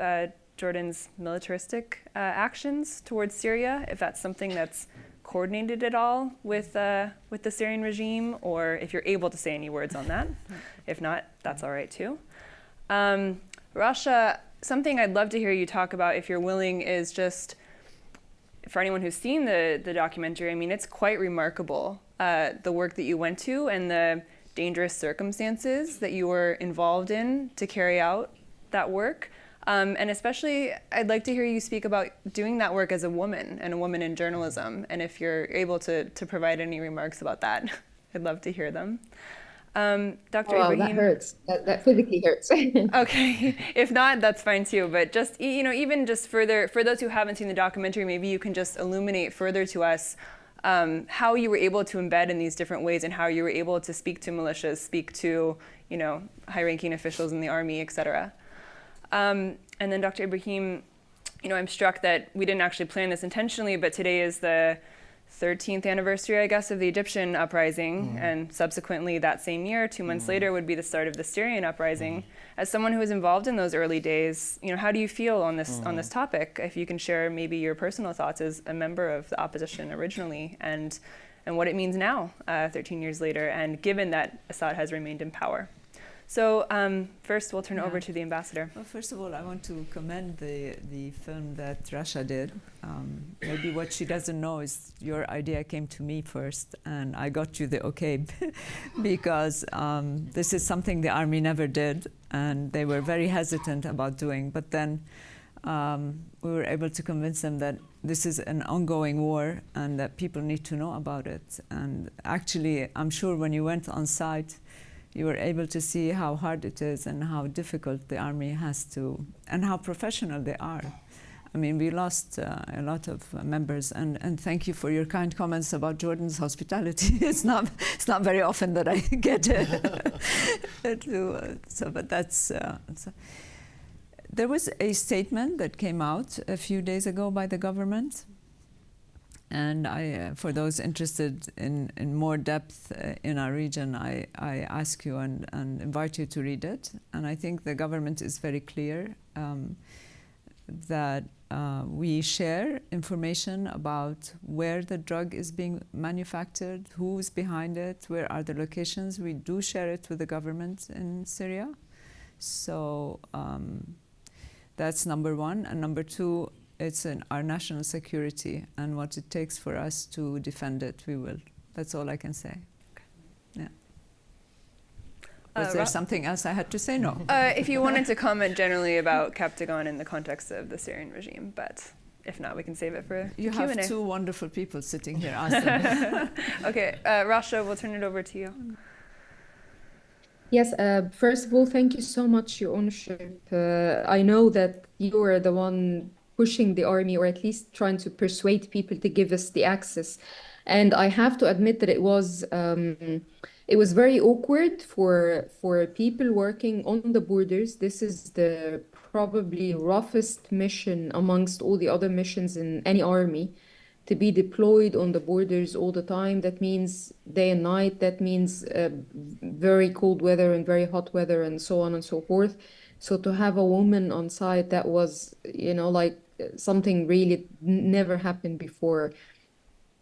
Jordan's militaristic actions towards Syria, if that's something that's coordinated at all with the Syrian regime, or if you're able to say any words on that. If not, that's all right too. Rasha, something I'd love to hear you talk about, if you're willing, is just for anyone who's seen the documentary, I mean, it's quite remarkable, the work that you went to and the dangerous circumstances that you were involved in to carry out that work. And especially, I'd like to hear you speak about doing that work as a woman and a woman in journalism. And if you're able to provide any remarks about that, I'd love to hear them. Dr. Wow, Ibrahim. that hurts. That physically hurts. Okay, if not, that's fine too. But just, even just further, for those who haven't seen the documentary, maybe you can just illuminate further to us how you were able to embed in these different ways and how you were able to speak to militias, speak to, high-ranking officials in the army, et cetera. And then Dr. Ibrahim, I'm struck that we didn't actually plan this intentionally, but today is the 13th anniversary, I guess, of the Egyptian uprising, and subsequently that same year, 2 months later, would be the start of the Syrian uprising. As someone who was involved in those early days, how do you feel on this topic? If you can share maybe your personal thoughts as a member of the opposition originally, and what it means now, 13 years later, and given that Assad has remained in power. So first, we'll turn it over to the ambassador. Well, first of all, I want to commend the film that Rasha did. Maybe what she doesn't know is your idea came to me first, and I got you the okay, because this is something the army never did, and they were very hesitant about doing. But then we were able to convince them that this is an ongoing war and that people need to know about it. And actually, I'm sure when you went on site, you were able to see how hard it is and how difficult the army has to, and how professional they are. I mean, we lost a lot of members, and thank you for your kind comments about Jordan's hospitality. It's not very often that I get but that's. There was a statement that came out a few days ago by the government. And for those interested in more depth in our region, I ask you and invite you to read it. And I think the government is very clear that we share information about where the drug is being manufactured, who's behind it, where are the locations. We do share it with the government in Syria. So that's number one. And number two, it's in our national security, and what it takes for us to defend it, we will. That's all I can say. Okay. Yeah. Was there something else I had to say? No. If you wanted to comment generally about Captagon in the context of the Syrian regime, but if not, we can save it for you Q&A. have two wonderful people sitting here. Ask them. Okay, Rasha, we'll turn it over to you. Yes, first of all, thank you so much, Your Ownership. I know that you are the one pushing the army, or at least trying to persuade people to give us the access. And I have to admit that it was very awkward for people working on the borders. This is the probably roughest mission amongst all the other missions in any army, to be deployed on the borders all the time. That means day and night. That means very cold weather and very hot weather and so on and so forth. So to have a woman on site, that was, like something really never happened before.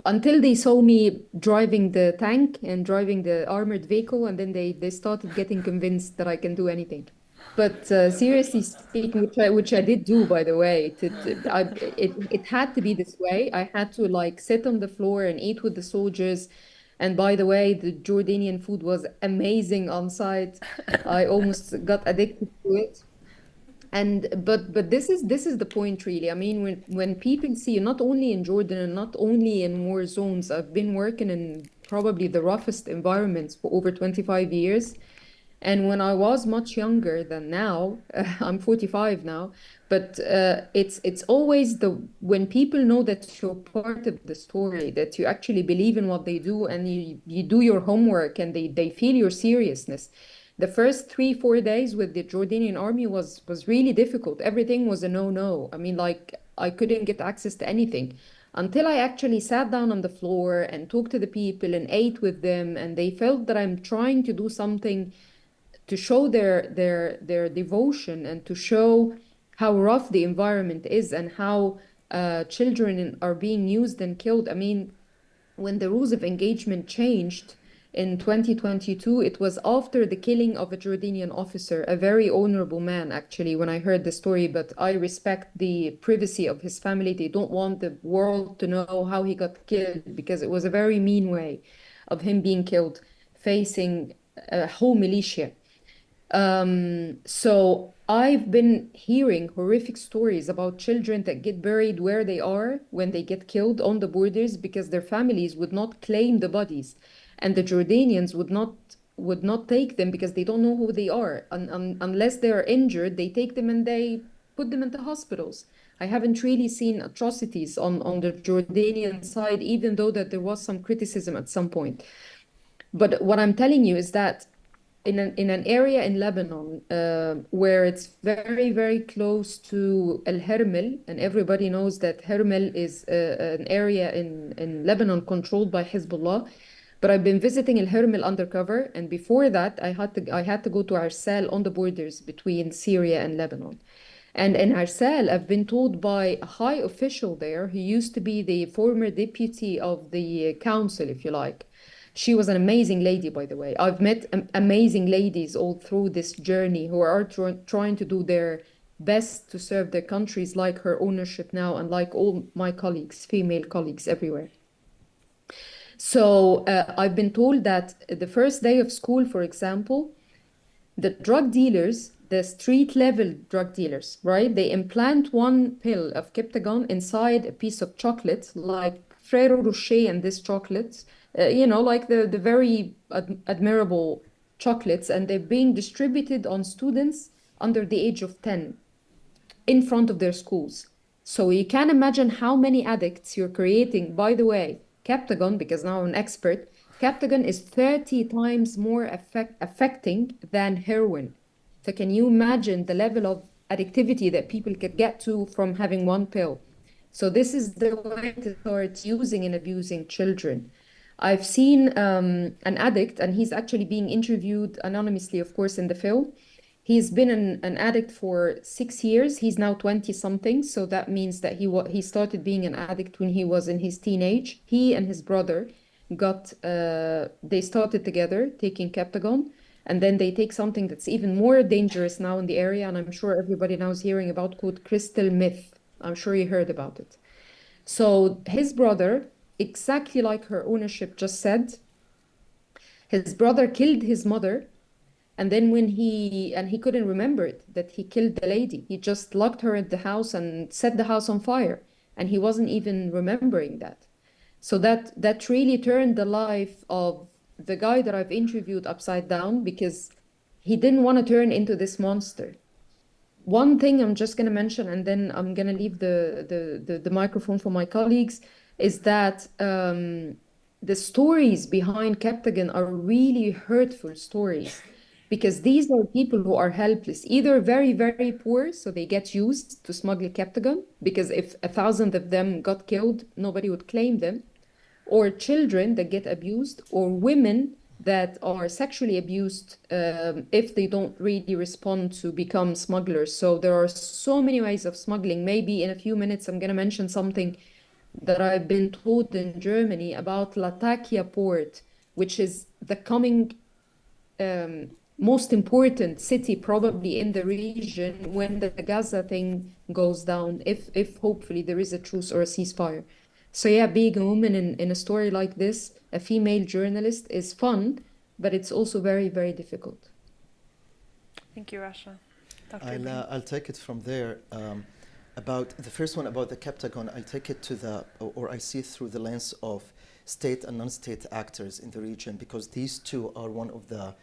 Until they saw me driving the tank and driving the armored vehicle, and then they started getting convinced that I can do anything. But seriously speaking, which I did do, by the way, it had to be this way. I had to sit on the floor and eat with the soldiers. And by the way, the Jordanian food was amazing on site. I almost got addicted to it. But this is the point, really. I mean, when people see, not only in Jordan and not only in war zones, I've been working in probably the roughest environments for over 25 years. And when I was much younger than now, I'm 45 now, but it's always when people know that you're part of the story, that you actually believe in what they do, and you do your homework, and they feel your seriousness. The first 3-4 days with the Jordanian army was really difficult. Everything was a no. I mean, I couldn't get access to anything until I actually sat down on the floor and talked to the people and ate with them, and they felt that I'm trying to do something to show their devotion and to show how rough the environment is and how children are being used and killed. I mean, when the rules of engagement changed, in 2022. It was after the killing of a Jordanian officer, a very honorable man, actually, when I heard the story, but I respect the privacy of his family. They don't want the world to know how he got killed, because it was a very mean way of him being killed, facing a whole militia. So I've been hearing horrific stories about children that get buried where they are when they get killed on the borders, because their families would not claim the bodies, and the Jordanians would not take them because they don't know who they are. Unless they are injured, they take them and they put them into hospitals. I haven't really seen atrocities on the Jordanian side, even though that there was some criticism at some point. But what I'm telling you is that in an area in Lebanon where it's very, very close to El Hermel, and everybody knows that Hermel is an area in Lebanon controlled by Hezbollah. But I've been visiting El Hermel undercover, and before that, I had to go to Arsal on the borders between Syria and Lebanon. And in Arsal, I've been told by a high official there, who used to be the former deputy of the council, if you like. She was an amazing lady, by the way. I've met amazing ladies all through this journey who are trying to do their best to serve their countries, like her ownership now, and like all my colleagues, female colleagues everywhere. So I've been told that the first day of school, for example, the drug dealers, the street level drug dealers, right? They implant one pill of Captagon inside a piece of chocolate, like Ferrero Rocher and this chocolate, like the very admirable chocolates, and they're being distributed on students under the age of 10 in front of their schools. So you can imagine how many addicts you're creating. By the way, Captagon, because now I'm an expert, Captagon is 30 times more affecting than heroin. So can you imagine the level of addictivity that people could get to from having one pill? So this is the way to start using and abusing children. I've seen an addict, and he's actually being interviewed anonymously, of course, in the film. He's been an addict for 6 years. He's now 20-something, so that means that he started being an addict when he was in his teenage. He and his brother they started together taking Captagon, and then they take something that's even more dangerous now in the area, and I'm sure everybody now is hearing about, called crystal meth. I'm sure you heard about it. So his brother, exactly like her ownership just said, his brother killed his mother. And then when he couldn't remember it, that he killed the lady. He just locked her in the house and set the house on fire. And he wasn't even remembering that. So that really turned the life of the guy that I've interviewed upside down, because he didn't want to turn into this monster. One thing I'm just going to mention, and then I'm going to leave the microphone for my colleagues, is that the stories behind Captagon are really hurtful stories. Because these are people who are helpless, either very, very poor, so they get used to smuggle Captagon, because if 1,000 of them got killed, nobody would claim them, or children that get abused, or women that are sexually abused if they don't really respond to become smugglers. So there are so many ways of smuggling. Maybe in a few minutes, I'm going to mention something that I've been taught in Germany about Latakia port, which is the coming most important city probably in the region when the Gaza thing goes down, if hopefully there is a truce or a ceasefire. So yeah, being a woman in a story like this, a female journalist, is fun, but it's also very, very difficult. Thank you, Rasha. Dr. I'll take it from there. About the first one about the Captagon, I'll take it I see it through the lens of state and non-state actors in the region, because these two are one of the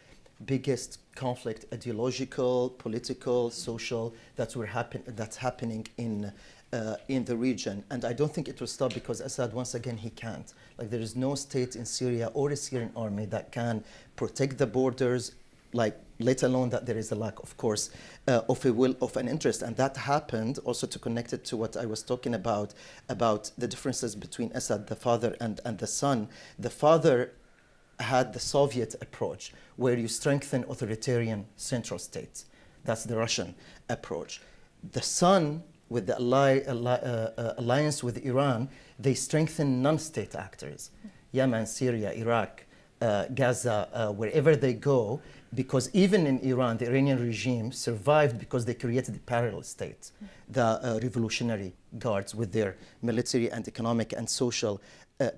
biggest conflict, ideological, political, social, that's happening in the region. And I don't think it will stop, because Assad, once again, he can't. Like, there is no state in Syria or a Syrian army that can protect the borders, let alone that there is a lack, of course, of a will, of an interest. And that happened also, to connect it to what I was talking about the differences between Assad, the father, and the son. The father had the Soviet approach, where you strengthen authoritarian central states. That's the Russian approach. The son, with the alliance with Iran, they strengthen non-state actors. Yemen, Syria, Iraq, Gaza, wherever they go, because even in Iran, the Iranian regime survived because they created a parallel state, the Revolutionary Guards with their military and economic and social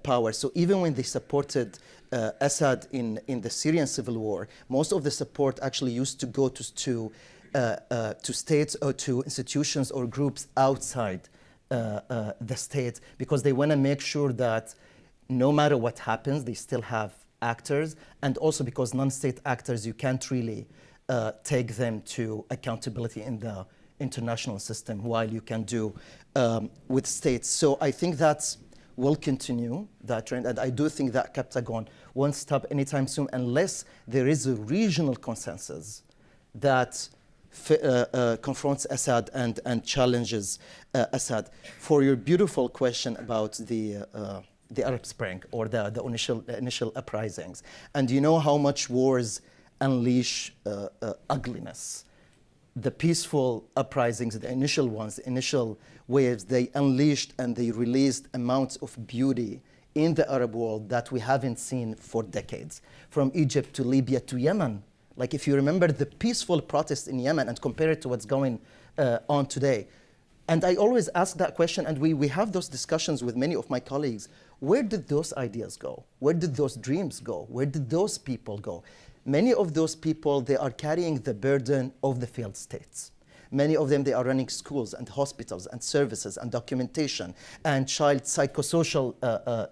power. So even when they supported Assad in the Syrian civil war, most of the support actually used to go to states or to institutions or groups outside the state, because they want to make sure that no matter what happens, they still have actors, and also because non-state actors, you can't really take them to accountability in the international system, while you can do with states. So I think that will continue, that trend, and I do think that Captagon won't stop anytime soon unless there is a regional consensus that confronts Assad and challenges Assad. For your beautiful question about the Arab Spring or the initial uprisings, and you know how much wars unleash ugliness. The peaceful uprisings, the initial ones, the initial waves, they unleashed and they released amounts of beauty in the Arab world that we haven't seen for decades, from Egypt to Libya to Yemen. Like if you remember the peaceful protests in Yemen and compare it to what's going on today. And I always ask that question, and we have those discussions with many of my colleagues. Where did those ideas go? Where did those dreams go? Where did those people go? Many of those people, they are carrying the burden of the failed states. Many of them, they are running schools and hospitals and services and documentation and child psychosocial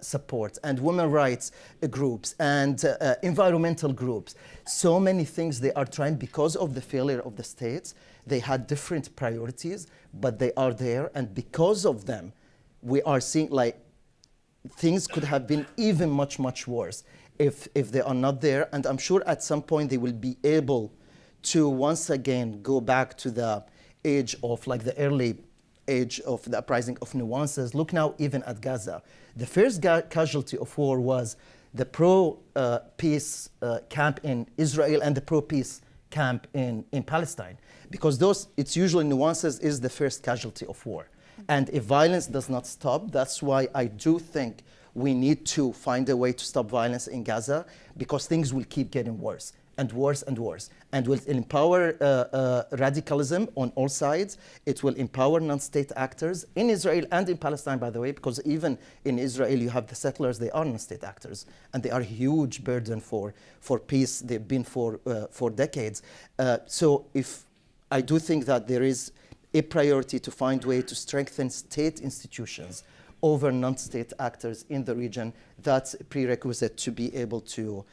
support and women rights groups and environmental groups. So many things they are trying, because of the failure of the states. They had different priorities, but they are there. And because of them, we are seeing like things could have been even much, much worse if they are not there. And I'm sure at some point they will be able to once again go back to the age of like the early age of the uprising of nuances. Look now even at Gaza. The first casualty of war was the pro-peace camp in Israel and the pro-peace camp in Palestine. Because those, it's usually nuances is the first casualty of war. And if violence does not stop, that's why I do think we need to find a way to stop violence in Gaza, because things will keep getting worse and worse and worse. And will empower radicalism on all sides. It will empower non-state actors in Israel and in Palestine, by the way, because even in Israel, you have the settlers, they are non-state actors. And they are a huge burden for peace. They've been for decades. So if I do think that there is a priority to find a way to strengthen state institutions over non-state actors in the region, that's a prerequisite to be able to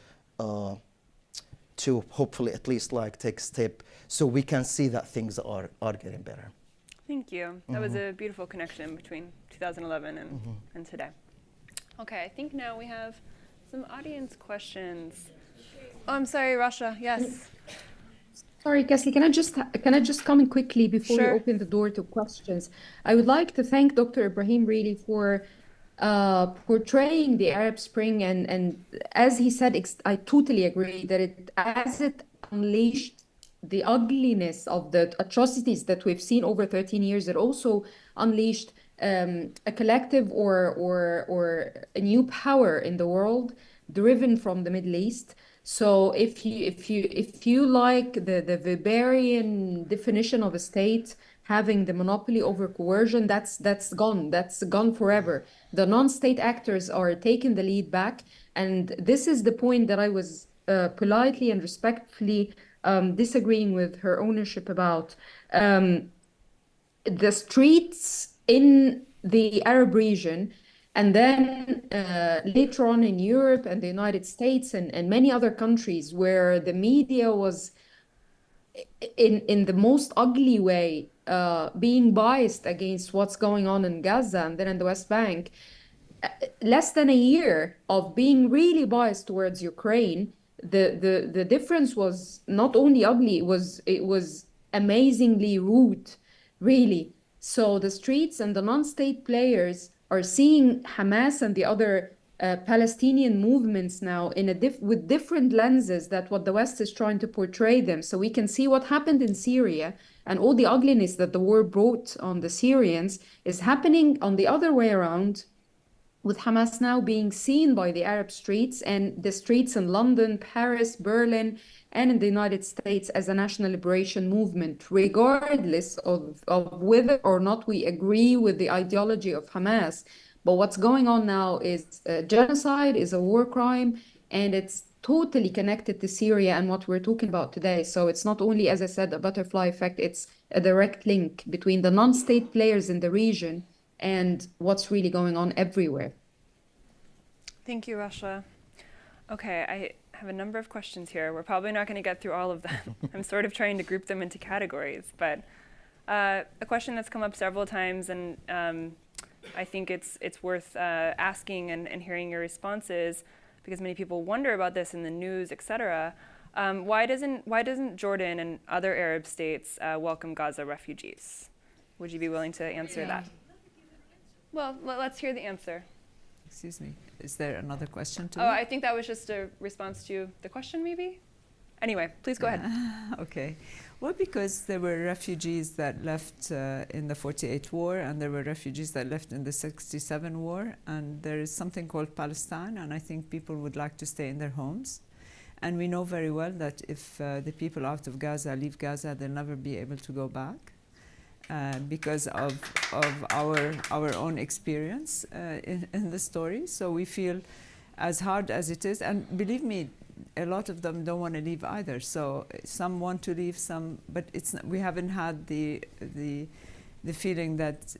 hopefully at least like take a step so we can see that things are getting better. Thank you. That was a beautiful connection between 2011 and today. Okay, I think now we have some audience questions. Oh, I'm sorry, Rasha. Yes. Sorry, Cassie, can I just comment quickly before Sure. we open the door to questions? I would like to thank Dr. Ibrahim really for portraying the Arab Spring, and as he said, I totally agree that as it unleashed the ugliness of the atrocities that we've seen over 13 years, it also unleashed a collective or a new power in the world driven from the Middle East. So if you like the Weberian definition of a state having the monopoly over coercion, that's gone forever. The non-state actors are taking the lead back, and this is the point that I was politely and respectfully disagreeing with her ownership about. The streets in the Arab region, and then later on in Europe and the United States and many other countries where the media was in the most ugly way being biased against what's going on in Gaza and then in the West Bank, less than a year of being really biased towards Ukraine, the difference was not only ugly, it was amazingly rude, really. So the streets and the non-state players are seeing Hamas and the other Palestinian movements now in with different lenses that what the West is trying to portray them. So we can see what happened in Syria and all the ugliness that the war brought on the Syrians is happening on the other way around with Hamas now being seen by the Arab streets and the streets in London, Paris, Berlin, and in the United States as a national liberation movement, regardless of whether or not we agree with the ideology of Hamas. But what's going on now is genocide, is a war crime, and it's totally connected to Syria and what we're talking about today. So it's not only, as I said, a butterfly effect, it's a direct link between the non-state players in the region and what's really going on everywhere. Thank you, Rasha. Okay, I have a number of questions here. We're probably not going to get through all of them. I'm sort of trying to group them into categories, but a question that's come up several times, and I think it's worth asking and hearing your responses, because many people wonder about this in the news, etc. Why doesn't Jordan and other Arab states welcome Gaza refugees? Would you be willing to answer that? Well, let's hear the answer. Excuse me, is there another question to Oh, I think that was just a response to the question, maybe? Anyway, please go ahead. Okay. Well, because there were refugees that left in the 48 war, and there were refugees that left in the 67 war, and there is something called Palestine, and I think people would like to stay in their homes. And we know very well that if the people out of Gaza leave Gaza, they'll never be able to go back. Because of our own experience in the story. So we feel, as hard as it is, and believe me, a lot of them don't want to leave either. So some want to leave, but we haven't had the feeling that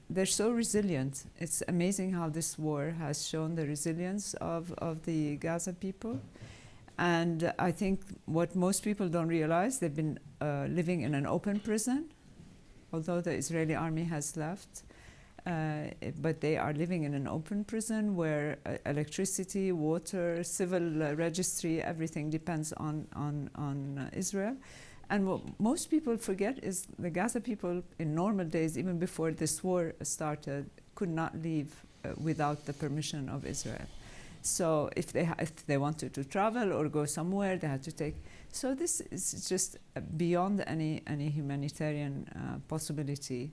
they're so resilient. It's amazing how this war has shown the resilience of the Gaza people. And I think what most people don't realize, they've been living in an open prison, although the Israeli army has left, but they are living in an open prison where electricity, water, civil registry, everything depends on Israel. And what most people forget is the Gaza people in normal days, even before this war started, could not leave without the permission of Israel. So if they wanted to travel or go somewhere, they had to take. So this is just beyond any humanitarian possibility,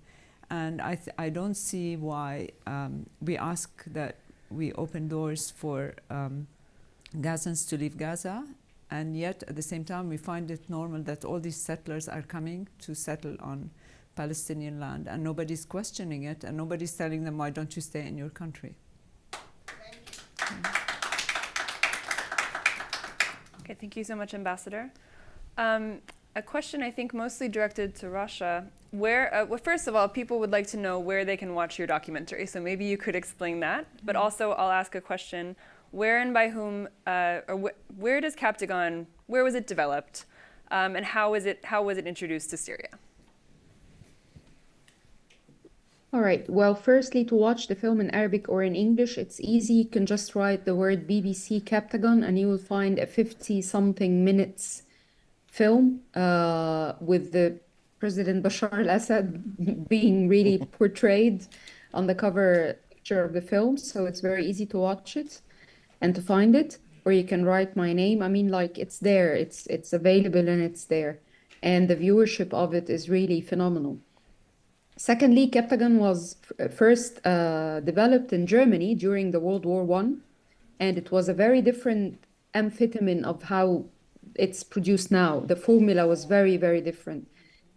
and I don't see why we ask that we open doors for Gazans to leave Gaza, and yet at the same time we find it normal that all these settlers are coming to settle on Palestinian land, and nobody's questioning it, and nobody's telling them, why don't you stay in your country? Okay, thank you so much, Ambassador. A question I think mostly directed to Rasha. Well, first of all, people would like to know where they can watch your documentary, so maybe you could explain that. But also, I'll ask a question: where and by whom, or where does Captagon? Where was it developed, and how was it introduced to Syria? All right. Well, firstly, to watch the film in Arabic or in English, it's easy. You can just write the word BBC Captagon and you will find a 50-something minutes film with the President Bashar al-Assad being really portrayed on the cover picture of the film. So it's very easy to watch it and to find it. Or you can write my name. I mean, like, it's there. It's available and it's there. And the viewership of it is really phenomenal. Secondly, Captagon was first developed in Germany during the World War I, and it was a very different amphetamine of how it's produced now. The formula was very, very different.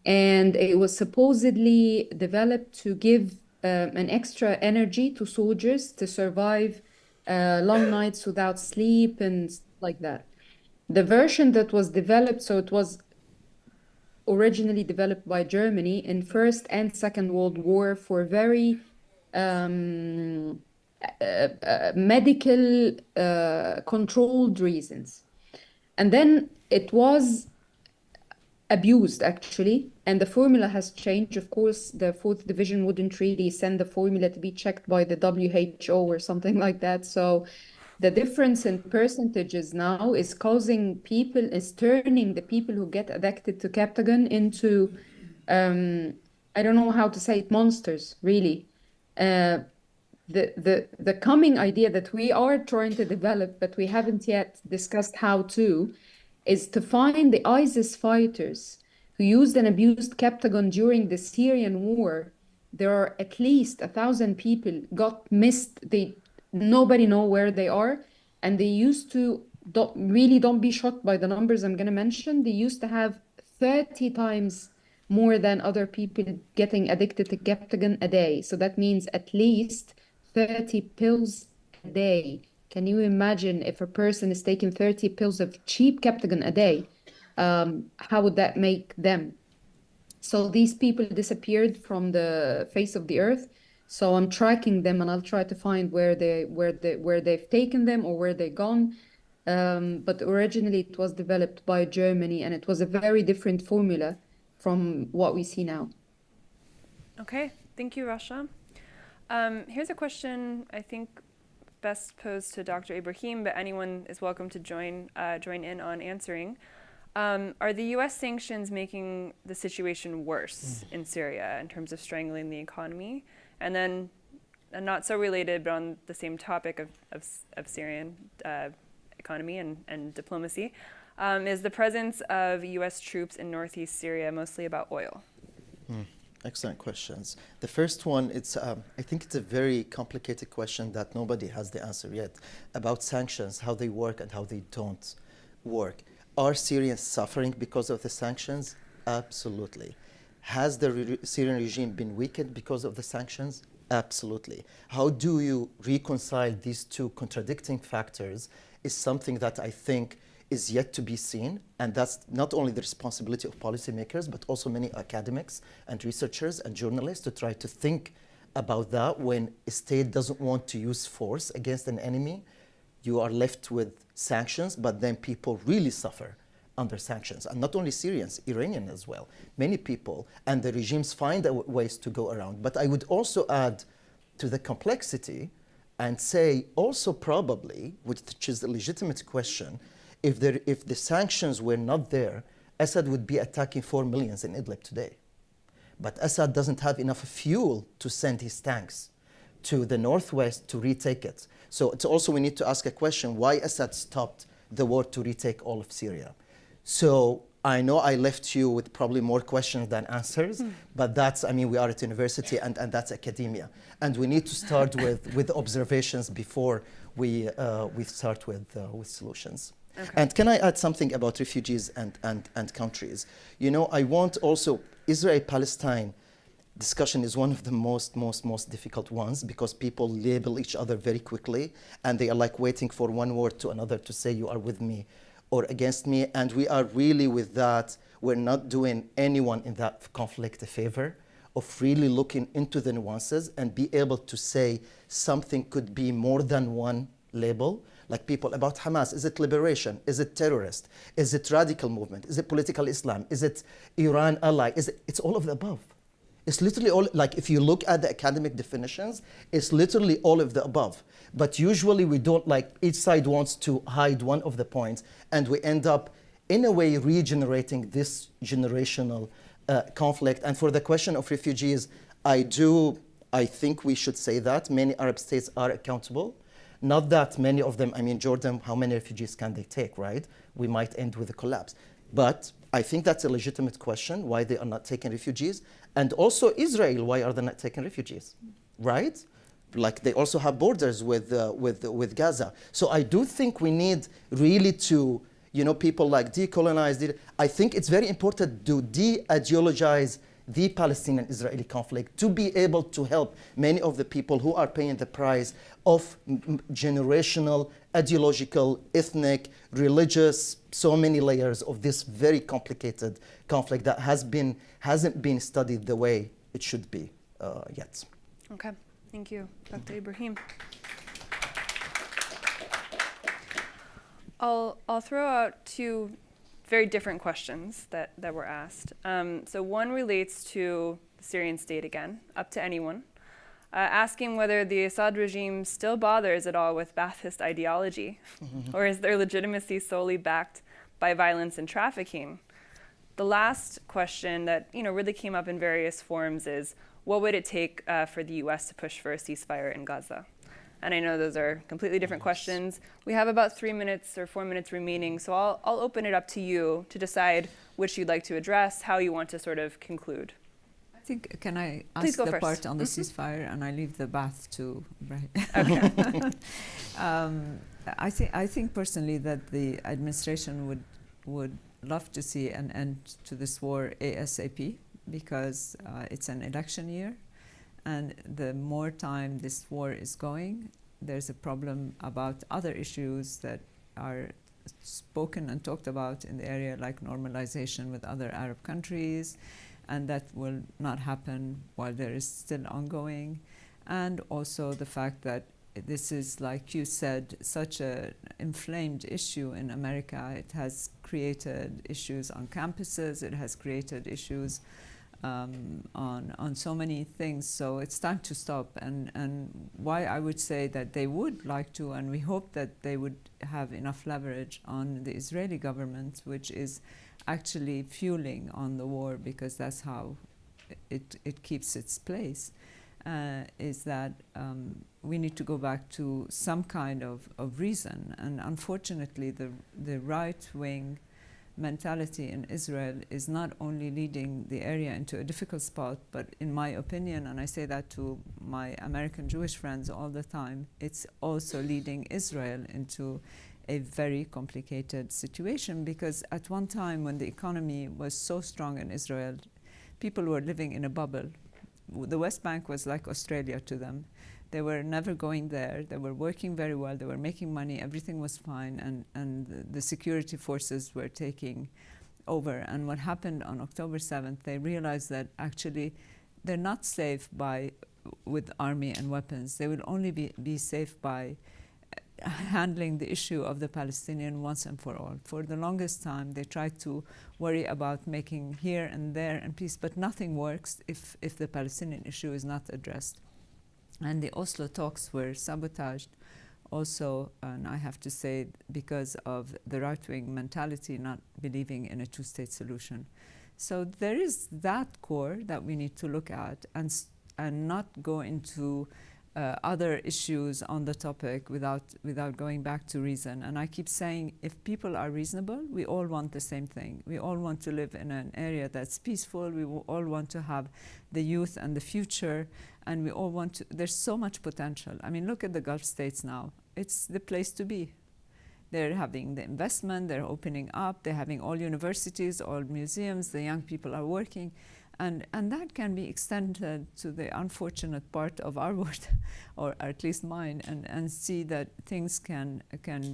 And it was supposedly developed to give an extra energy to soldiers to survive long nights without sleep and stuff like that. The version that was developed, so it was originally developed by Germany in First and Second World War for very medical controlled reasons. And then it was abused, actually, and the formula has changed. Of course, the 4th Division wouldn't really send the formula to be checked by the WHO or something like that. So the difference in percentages now is turning the people who get addicted to Captagon into, I don't know how to say it, monsters, really. The coming idea that we are trying to develop, but we haven't yet discussed how to, is to find the ISIS fighters who used and abused Captagon during the Syrian war there are at least 1,000 people got missed. Nobody know where they are, and they used to don't be shocked by the numbers I'm going to mention. They used to have 30 times more than other people getting addicted to Captagon a day. So that means at least 30 pills a day. Can you imagine if a person is taking 30 pills of cheap Captagon a day? How would that make them? So these people disappeared from the face of the earth. So I'm tracking them, and I'll try to find where they've taken them or where they've gone. But originally it was developed by Germany, and it was a very different formula from what we see now. Okay, thank you, Rasha. Here's a question I think best posed to Dr. Ibrahim, but anyone is welcome to join in on answering. Are the U.S. sanctions making the situation worse in Syria in terms of strangling the economy? And then, not so related, but on the same topic of Syrian economy and diplomacy, is the presence of U.S. troops in northeast Syria mostly about oil? Excellent questions. The first one, I think it's a very complicated question that nobody has the answer yet about sanctions, how they work and how they don't work. Are Syrians suffering because of the sanctions? Absolutely. Has the Syrian regime been weakened because of the sanctions? Absolutely. How do you reconcile these two contradicting factors is something that I think is yet to be seen, and that's not only the responsibility of policymakers, but also many academics and researchers and journalists to try to think about that. When a state doesn't want to use force against an enemy, you are left with sanctions, but then people really suffer under sanctions. And not only Syrians, Iranian as well. Many people, and the regimes find ways to go around. But I would also add to the complexity and say also probably, which is a legitimate question, if the sanctions were not there, Assad would be attacking 4 million in Idlib today. But Assad doesn't have enough fuel to send his tanks to the northwest to retake it. So it's also, we need to ask a question, why Assad stopped the war to retake all of Syria? So I know I left you with probably more questions than answers, but that's, I mean, we are at university and that's academia. And we need to start with observations before we start with solutions. Okay. And can I add something about refugees and countries? You know, I want also, Israel-Palestine discussion is one of the most difficult ones because people label each other very quickly and they are like waiting for one word to another to say you are with me or against me. And we are really with that, we're not doing anyone in that conflict a favor of really looking into the nuances and be able to say something could be more than one label. Like people about Hamas, is it liberation? Is it terrorist? Is it radical movement? Is it political Islam? Is it Iran ally? It's all of the above. It's literally all, like if you look at the academic definitions, it's literally all of the above. But usually we don't, like each side wants to hide one of the points and we end up in a way regenerating this generational conflict. And for the question of refugees, I think we should say that many Arab states are accountable. Not that many of them, I mean, Jordan, how many refugees can they take, right? We might end with a collapse. But I think that's a legitimate question, why they are not taking refugees. And also Israel, why are they not taking refugees, right? Like they also have borders with Gaza. So I do think we need really to, you know, people like decolonize. I think it's very important to de-ideologize the Palestinian-Israeli conflict to be able to help many of the people who are paying the price of generational, ideological, ethnic, religious, so many layers of this very complicated conflict that hasn't been studied the way it should be yet. Okay, thank you, Dr. Ibrahim. I'll throw out two very different questions that were asked. So one relates to the Syrian state again, up to anyone, asking whether the Assad regime still bothers at all with Ba'athist ideology, or is their legitimacy solely backed by violence and trafficking? The last question that really came up in various forms is, what would it take for the U.S. to push for a ceasefire in Gaza? And I know those are completely different questions. We have about 3 minutes or 4 minutes remaining, so I'll open it up to you to decide which you'd like to address, how you want to sort of conclude. I think, can I Please ask go the first. part on the ceasefire, and I leave the bath to Ibrahim? Okay. I think personally that the administration would love to see an end to this war ASAP, because it's an election year, and the more time this war is going, there's a problem about other issues that are spoken and talked about in the area, like normalization with other Arab countries, and that will not happen while there is still ongoing. And also the fact that this is, like you said, such an inflamed issue in America. It has created issues on campuses, it has created issues on so many things. So it's time to stop. And why I would say that they would like to, and we hope that they would have enough leverage on the Israeli government, which is actually fueling on the war, because that's how it keeps its place, is that we need to go back to some kind of reason. And unfortunately, the right-wing mentality in Israel is not only leading the area into a difficult spot, but in my opinion, and I say that to my American Jewish friends all the time, it's also leading Israel into a very complicated situation, because at one time when the economy was so strong in Israel, people were living in a bubble. The West Bank was like Australia to them. They were never going there. They were working very well. They were making money. Everything was fine. And the security forces were taking over. And what happened on October 7th, they realized that actually they're not safe with army and weapons. They will only be safe by handling the issue of the Palestinian once and for all. For the longest time, they tried to worry about making here and there and peace, but nothing works if the Palestinian issue is not addressed. And the Oslo talks were sabotaged also, and I have to say, because of the right-wing mentality not believing in a two-state solution. So there is that core that we need to look at and not go into other issues on the topic without going back to reason. And I keep saying, if people are reasonable, we all want the same thing. We all want to live in an area that's peaceful. We all want to have the youth and the future. And we all want to, there's so much potential. I mean, look at the Gulf states now. It's the place to be. They're having the investment, they're opening up, they're having all universities, all museums, the young people are working. And that can be extended to the unfortunate part of our world, or at least mine, and see that things can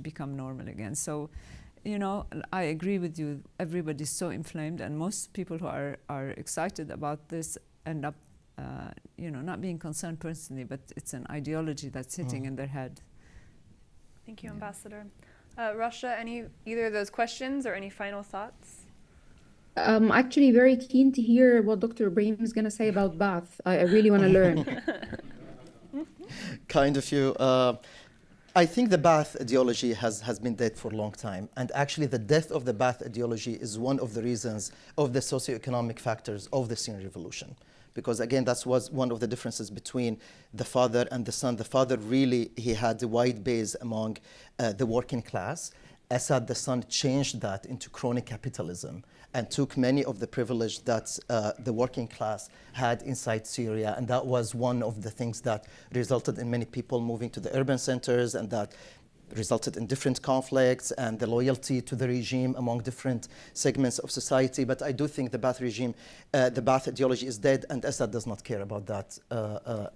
become normal again. So, you know, I agree with you. Everybody's so inflamed, and most people who are excited about this end up, not being concerned personally, but it's an ideology that's sitting in their head. Thank you, Ambassador. Rasha, either of those questions or any final thoughts? I'm actually very keen to hear what Dr. Ibrahim is going to say about Ba'ath. I really want to learn. Kind of you. I think the Ba'ath ideology has been dead for a long time. And actually, the death of the Ba'ath ideology is one of the reasons of the socioeconomic factors of the Syrian revolution. Because again, that was one of the differences between the father and the son. The father really, he had a wide base among the working class. Assad, the son, changed that into crony capitalism and took many of the privilege that the working class had inside Syria. And that was one of the things that resulted in many people moving to the urban centers, and that resulted in different conflicts and the loyalty to the regime among different segments of society. But I do think the Ba'ath regime, the Ba'ath ideology is dead, and Assad does not care about that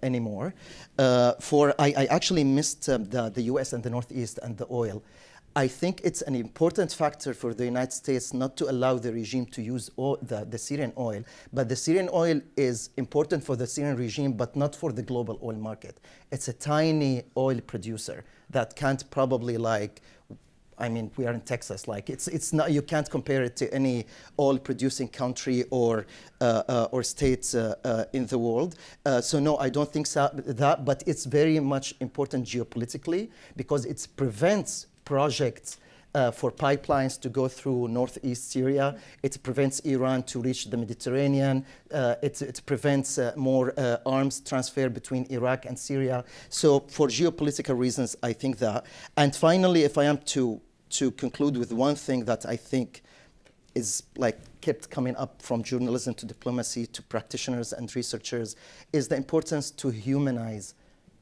anymore. I actually missed the US and the Northeast and the oil. I think it's an important factor for the United States not to allow the regime to use the Syrian oil. But the Syrian oil is important for the Syrian regime, but not for the global oil market. It's a tiny oil producer that can't probably, like, I mean, we are in Texas. Like, it's not, you can't compare it to any oil-producing country or state in the world. So no, I don't think so, but it's very much important geopolitically, because it prevents projects for pipelines to go through northeast Syria. It prevents Iran to reach the Mediterranean. It prevents more arms transfer between Iraq and Syria. So for geopolitical reasons, I think that. And finally, if I am to conclude with one thing that I think is like kept coming up from journalism to diplomacy to practitioners and researchers is the importance to humanize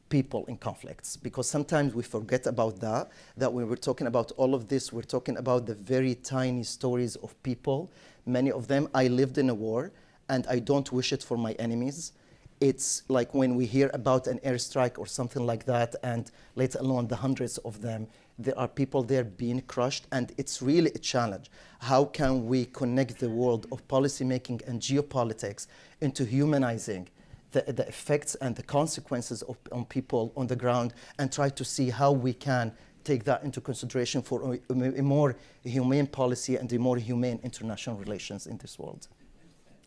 people in conflicts, because sometimes we forget about that when we're talking about all of this, we're talking about the very tiny stories of people. Many of them, I lived in a war and I don't wish it for my enemies. It's like when we hear about an airstrike or something like that, and let alone the hundreds of them, there are people there being crushed, and it's really a challenge. How can we connect the world of policymaking and geopolitics into humanizing the effects and the consequences on people on the ground, and try to see how we can take that into consideration for a more humane policy and a more humane international relations in this world.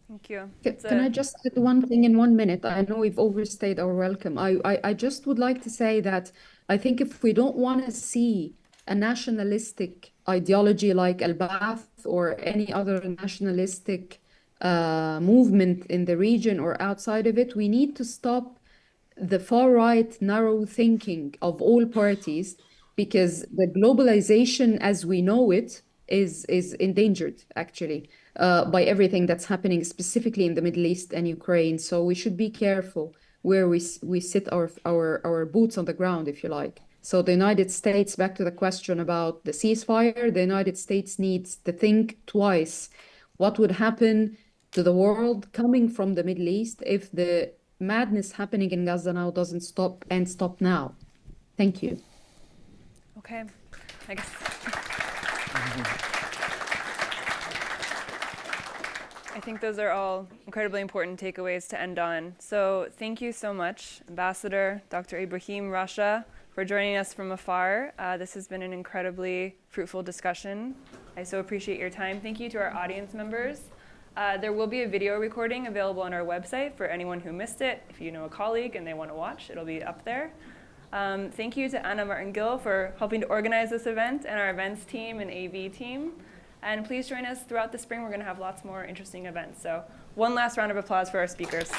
Thank you. Can I just add one thing in 1 minute? I know we've overstayed our welcome. I just would like to say that I think if we don't want to see a nationalistic ideology like Al-Ba'ath or any other nationalistic movement in the region or outside of it, we need to stop the far-right narrow thinking of all parties, because the globalization as we know it is endangered, actually, by everything that's happening, specifically in the Middle East and Ukraine. So we should be careful where we sit our boots on the ground, if you like. So the United States, back to the question about the ceasefire, the United States needs to think twice what would happen to the world coming from the Middle East if the madness happening in Gaza now doesn't stop, and stop now. Thank you. Okay, I guess. I think those are all incredibly important takeaways to end on. So thank you so much, Ambassador Dr. Ibrahim Rasha, for joining us from afar. This has been an incredibly fruitful discussion. I so appreciate your time. Thank you to our audience members. There will be a video recording available on our website for anyone who missed it. If you know a colleague and they want to watch, it'll be up there. Thank you to Anna Martin-Gill for helping to organize this event, and our events team and AV team. And please join us throughout the spring. We're going to have lots more interesting events. So one last round of applause for our speakers.